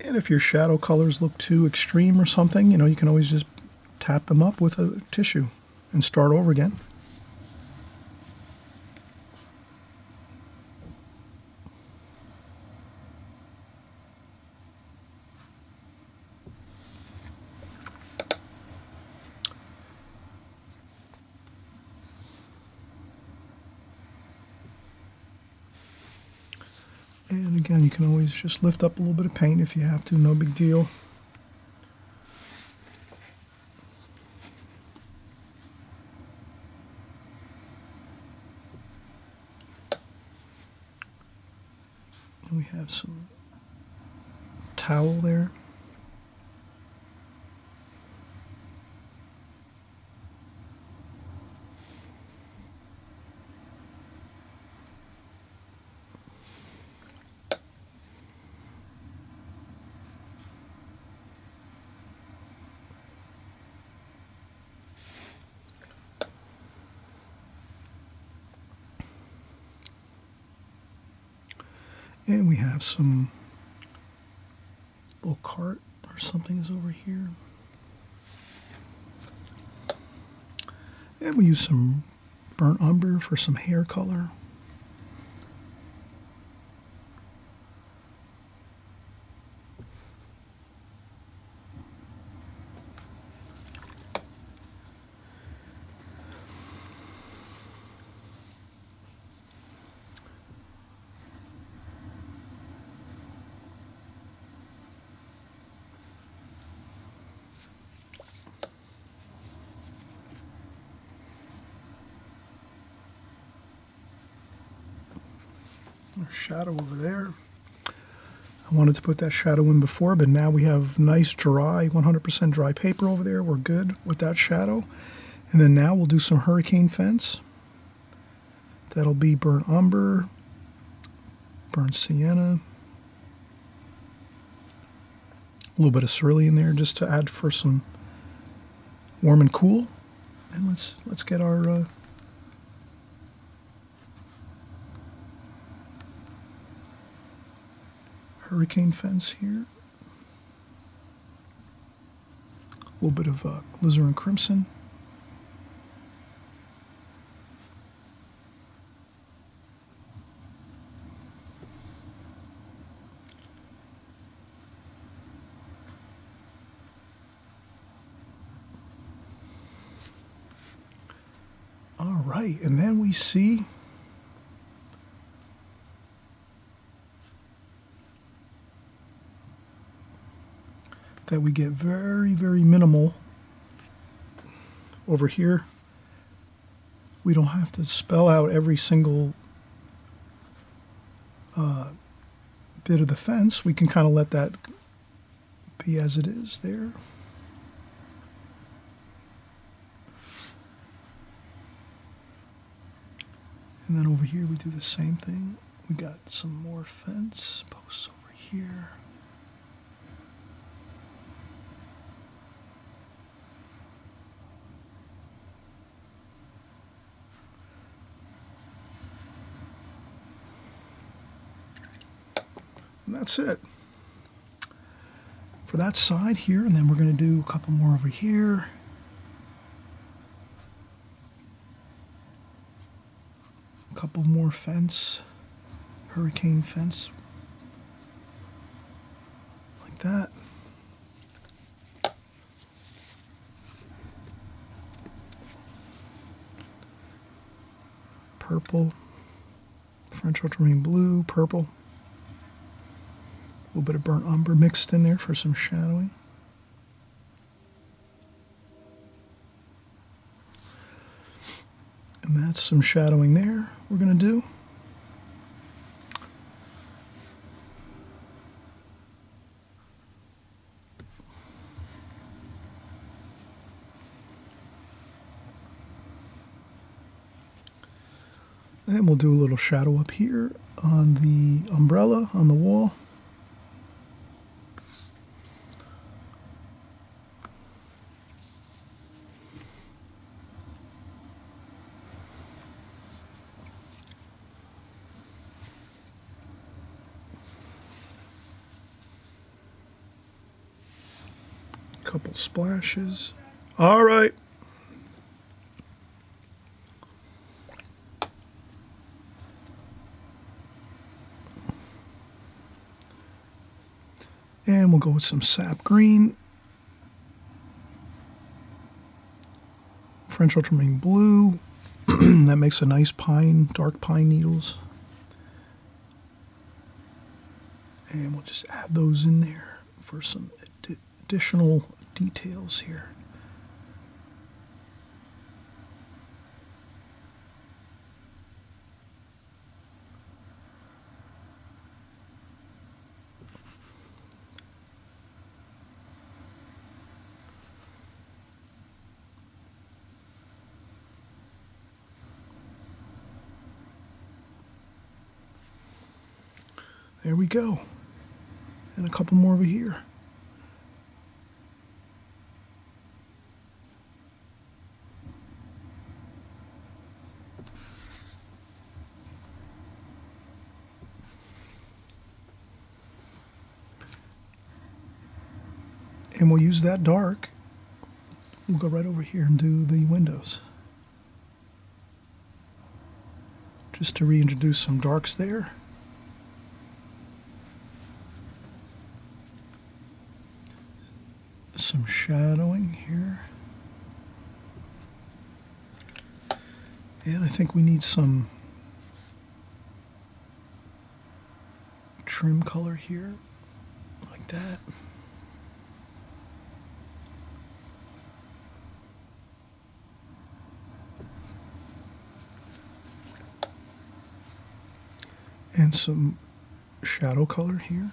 And if your shadow colors look too extreme or something, you know, you can always just tap them up with a tissue and start over again. And again, you can always just lift up a little bit of paint if you have to, no big deal. And we have some towel there. And we have some little cart or something is over here. And we use some burnt umber for some hair color. Shadow over there. I wanted to put that shadow in before, but now we have nice dry, 100% dry paper over there. We're good with that shadow. And then now we'll do some hurricane fence. That'll be burnt umber, burnt sienna, a little bit of cerulean there just to add for some warm and cool. And let's get our hurricane fence here. A little bit of alizarin crimson. All right, and then we see that we get very, very minimal over here. We don't have to spell out every single bit of the fence. We can kind of let that be as it is there. And then over here we do the same thing. We got some more fence posts over here. And that's it for that side here, and then we're going to do a couple more over here. A couple more fence, hurricane fence, like that. purple, French ultramarine blue, purple. A little bit of burnt umber mixed in there for some shadowing. And that's some shadowing there we're going to do. And we'll do a little shadow up here on the umbrella on the wall. Couple splashes. All right. And we'll go with some sap green, French ultramarine blue. That makes a nice pine, dark pine needles. And we'll just add those in there for some additional details here. There we go. And a couple more over here. And we'll use that dark. We'll go right over here and do the windows. Just to reintroduce some darks there. Some shadowing here. And I think we need some trim color here, like that. And some shadow color here.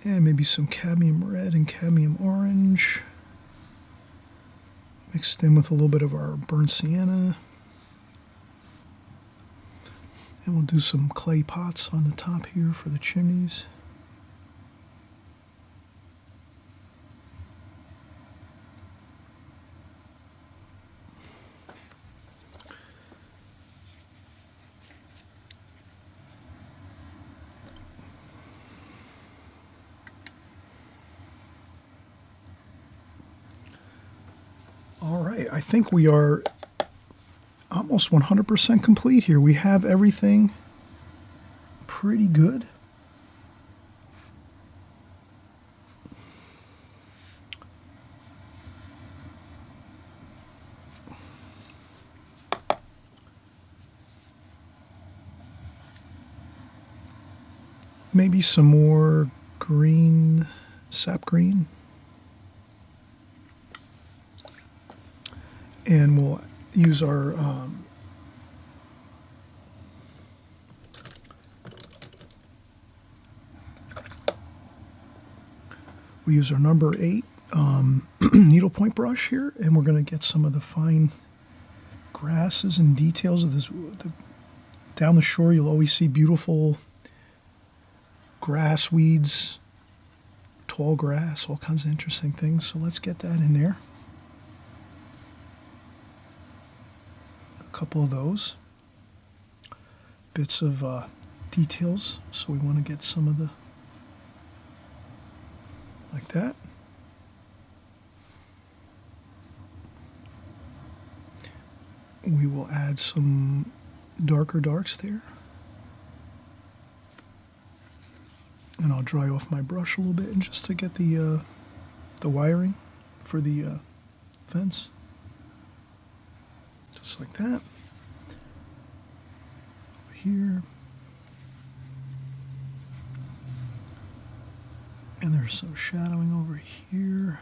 And maybe some cadmium red and cadmium orange mixed in with a little bit of our burnt sienna. And we'll do some clay pots on the top here for the chimneys. All right, I think we are almost 100% complete here. We have everything pretty good. Maybe some more green, sap green. And we'll use our number 8 needlepoint brush here, and we're going to get some of the fine grasses and details of this. Down the shore, you'll always see beautiful grass, weeds, tall grass, all kinds of interesting things. So let's get that in there. Couple of those bits of details, so we want to get some of the like that. We will add some darker darks there. And I'll dry off my brush a little bit and just to get the wiring for the fence. Just like that. Over here. And there's some shadowing over here.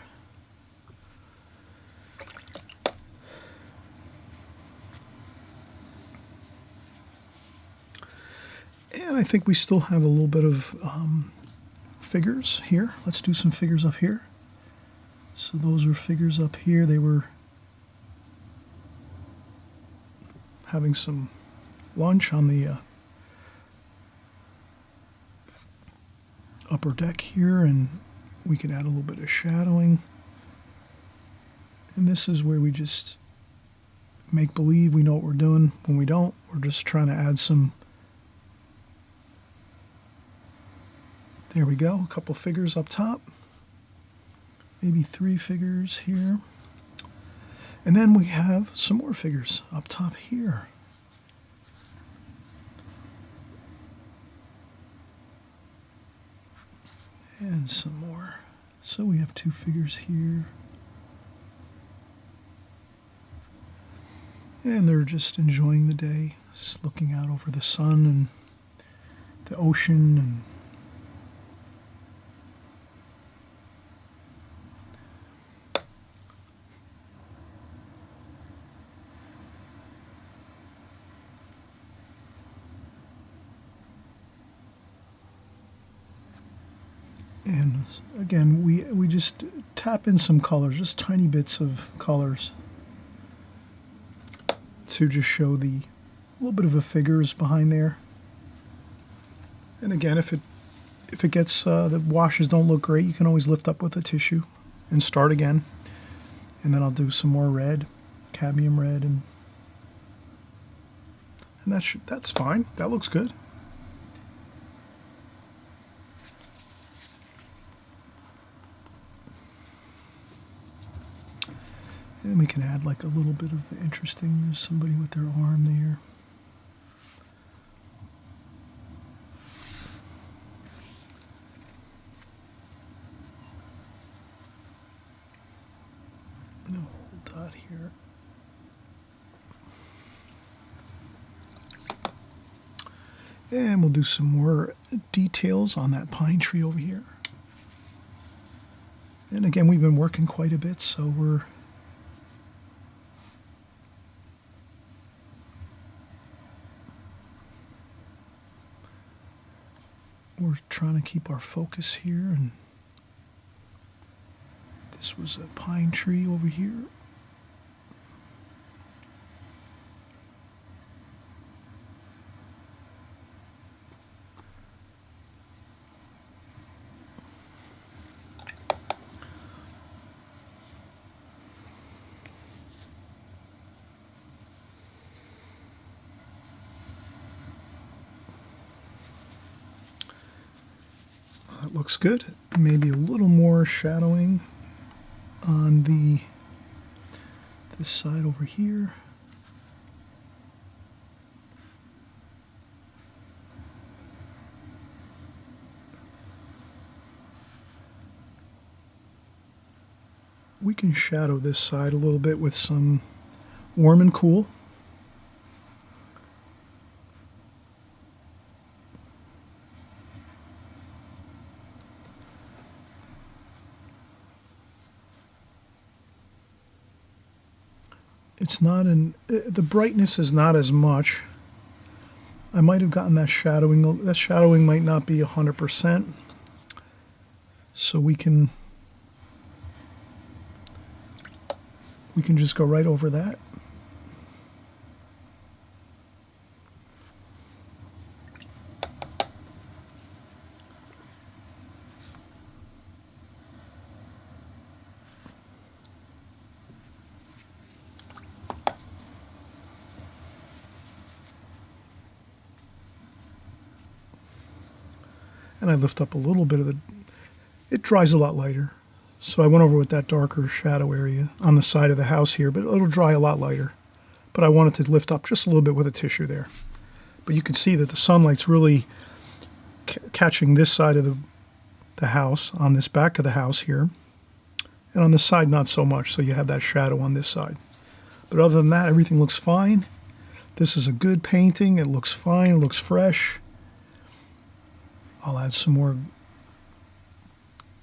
And I think we still have a little bit of figures here. Let's do some figures up here. So those are figures up here. They were having some lunch on the upper deck here, and we can add a little bit of shadowing. And this is where we just make believe we know what we're doing. When we don't, we're just trying to add some. There we go, a couple figures up top. Maybe 3 figures here. And then we have some more figures up top here. And some more. So we have 2 figures here. And they're just enjoying the day, just looking out over the sun and the ocean and again, we just tap in some colors, just tiny bits of colors to just show the little bit of the figures behind there. And again, if it gets the washes don't look great, you can always lift up with a tissue and start again. And then I'll do some more red, cadmium red, and that's fine. That looks good. And we can add like a little bit of interesting, there's somebody with their arm there. No whole dot here. And we'll do some more details on that pine tree over here. And again, we've been working quite a bit, so we're trying to keep our focus here, and this was a pine tree over here. That looks good. Maybe a little more shadowing on this side over here. We can shadow this side a little bit with some warm and cool. It's not the brightness is not as much. I might have gotten that shadowing. That shadowing might not be 100%. So we can just go right over that. And I lift up a little bit of it dries a lot lighter. So I went over with that darker shadow area on the side of the house here, but it'll dry a lot lighter. But I wanted to lift up just a little bit with a tissue there. But you can see that the sunlight's really catching this side of the house, on this back of the house here. And on this side, not so much, so you have that shadow on this side. But other than that, everything looks fine. This is a good painting. It looks fine, it looks fresh. I'll add some more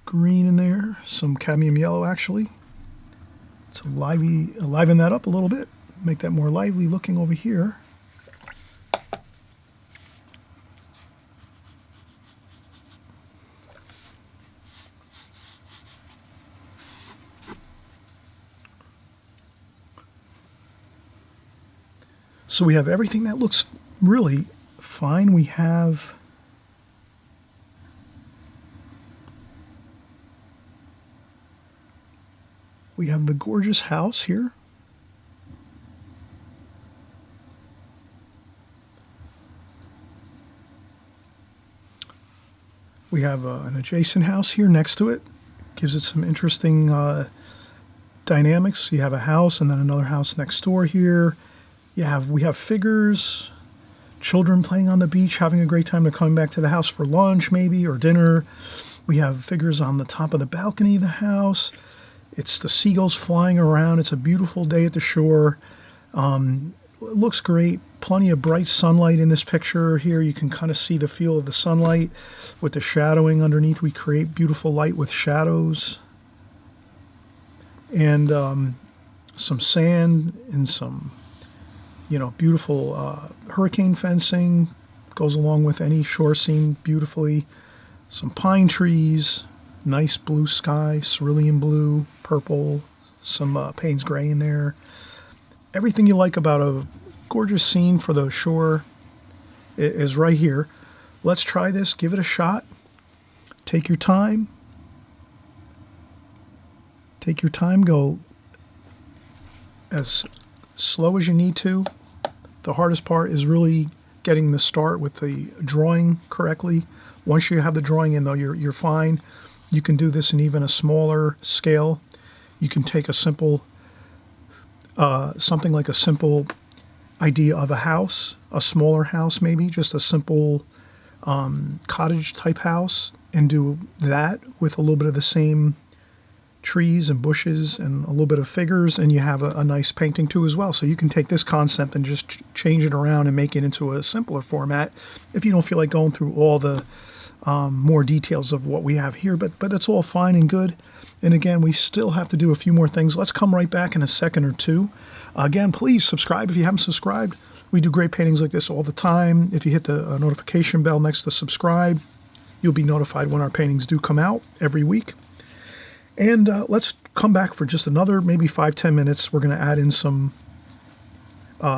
green in there, some cadmium yellow actually, to liven that up a little bit, make that more lively looking over here. So we have everything that looks really fine. We have the gorgeous house here. We have an adjacent house here next to it. Gives it some interesting dynamics. You have a house and then another house next door here. We have figures, children playing on the beach, having a great time. They're coming back to the house for lunch maybe, or dinner. We have figures on the top of the balcony of the house. It's the seagulls flying around. It's a beautiful day at the shore. It looks great. Plenty of bright sunlight in this picture here. You can kind of see the feel of the sunlight with the shadowing underneath. We create beautiful light with shadows. And some sand and some, beautiful hurricane fencing goes along with any shore scene beautifully. Some pine trees, nice blue sky, cerulean blue, purple, some Payne's gray in there. Everything you like about a gorgeous scene for the shore is right here. Let's try this. Give it a shot. Take your time. Take your time. Go as slow as you need to. The hardest part is really getting the start with the drawing correctly. Once you have the drawing in, though, you're fine. You can do this in even a smaller scale. You can take a simple, something like a simple idea of a house, a smaller house maybe, just a simple cottage type house, and do that with a little bit of the same trees and bushes and a little bit of figures, and you have a nice painting too as well. So you can take this concept and just change it around and make it into a simpler format if you don't feel like going through all the more details of what we have here, but it's all fine and good. And again, we still have to do a few more things. Let's come right back in a second or two. Again, please subscribe if you haven't subscribed. We do great paintings like this all the time. If you hit the notification bell next to subscribe, you'll be notified when our paintings do come out every week. And let's come back for just another maybe 5-10 minutes. We're going to add in some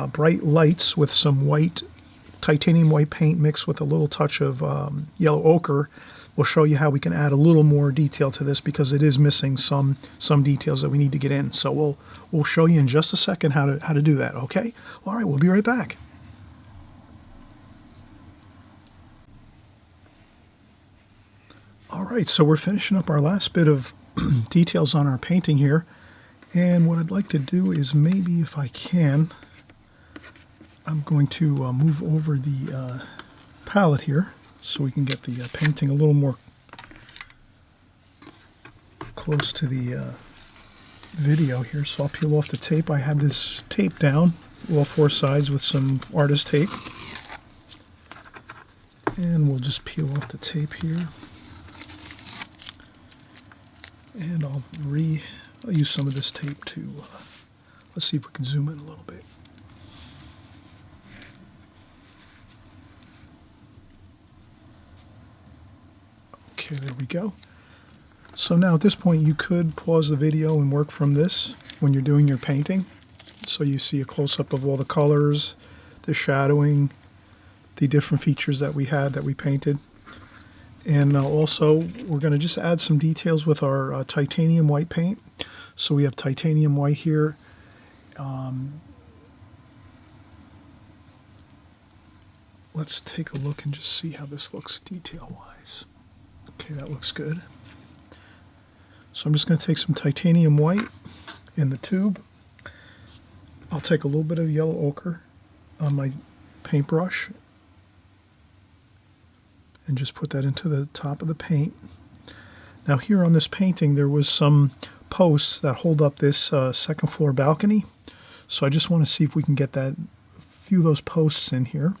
bright lights with some white, titanium white paint mixed with a little touch of yellow ochre. We'll show you how we can add a little more detail to this because it is missing some details that we need to get in. So we'll show you in just a second how to do that, okay? All right, we'll be right back. All right, so we're finishing up our last bit of details on our painting here. And what I'd like to do is maybe if I can, I'm going to move over the palette here so we can get the painting a little more close to the video here. So I'll peel off the tape. I have this tape down, all four sides with some artist tape. And we'll just peel off the tape here. And I'll use some of this tape to, let's see if we can zoom in a little bit. Okay, there we go. So now at this point you could pause the video and work from this when you're doing your painting. So you see a close-up of all the colors, the shadowing, the different features that we had that we painted. And also we're going to just add some details with our titanium white paint. So we have titanium white here. Let's take a look and just see how this looks detail-wise. Okay, that looks good. So I'm just going to take some titanium white in the tube. I'll take a little bit of yellow ochre on my paintbrush and just put that into the top of the paint. Now here on this painting there was some posts that hold up this second floor balcony. So I just want to see if we can get a few of those posts in here.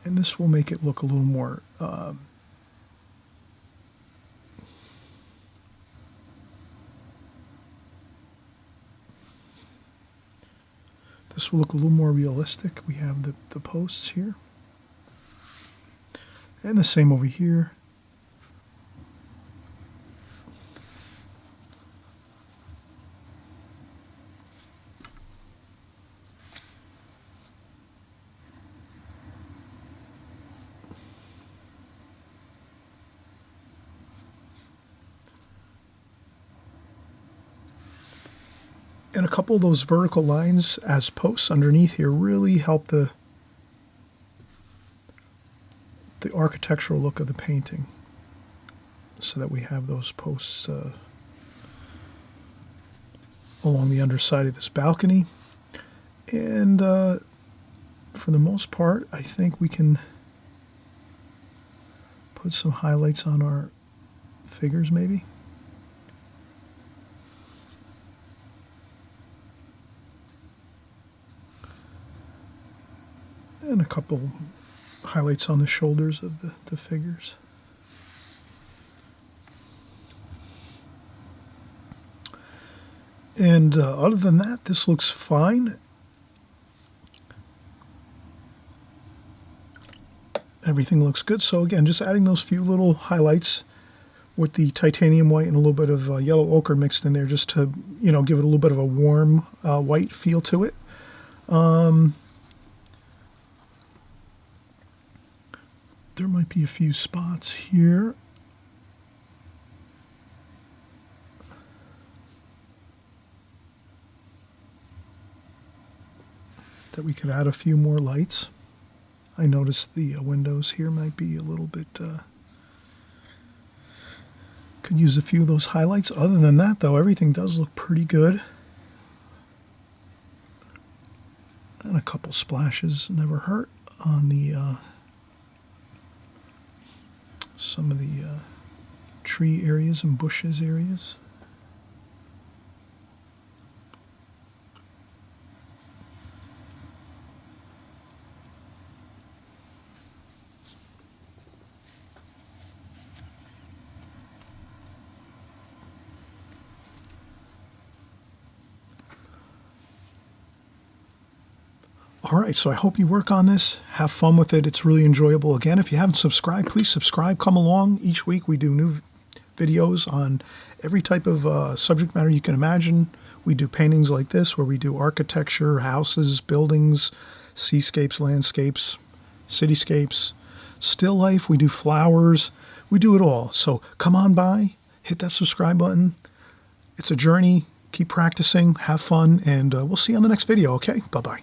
And this will make it look a little more this will look a little more realistic. We have the posts here. And the same over here. And a couple of those vertical lines as posts underneath here really help the architectural look of the painting, so that we have those posts along the underside of this balcony. And for the most part, I think we can put some highlights on our figures maybe. And a couple highlights on the shoulders of the figures. And other than that, this looks fine. Everything looks good. So again, just adding those few little highlights with the titanium white and a little bit of yellow ochre mixed in there, just to, you know, give it a little bit of a warm white feel to it. There might be a few spots here. That we could add a few more lights. I noticed the windows here might be a little bit, could use a few of those highlights. Other than that though, everything does look pretty good. And a couple splashes never hurt on the some of the tree areas and bushes areas. All right, so I hope you work on this. Have fun with it. It's really enjoyable. Again, if you haven't subscribed, please subscribe. Come along. Each week we do new videos on every type of subject matter you can imagine. We do paintings like this where we do architecture, houses, buildings, seascapes, landscapes, cityscapes, still life. We do flowers. We do it all. So come on by, hit that subscribe button. It's a journey. Keep practicing. Have fun. And we'll see you on the next video, okay? Bye-bye.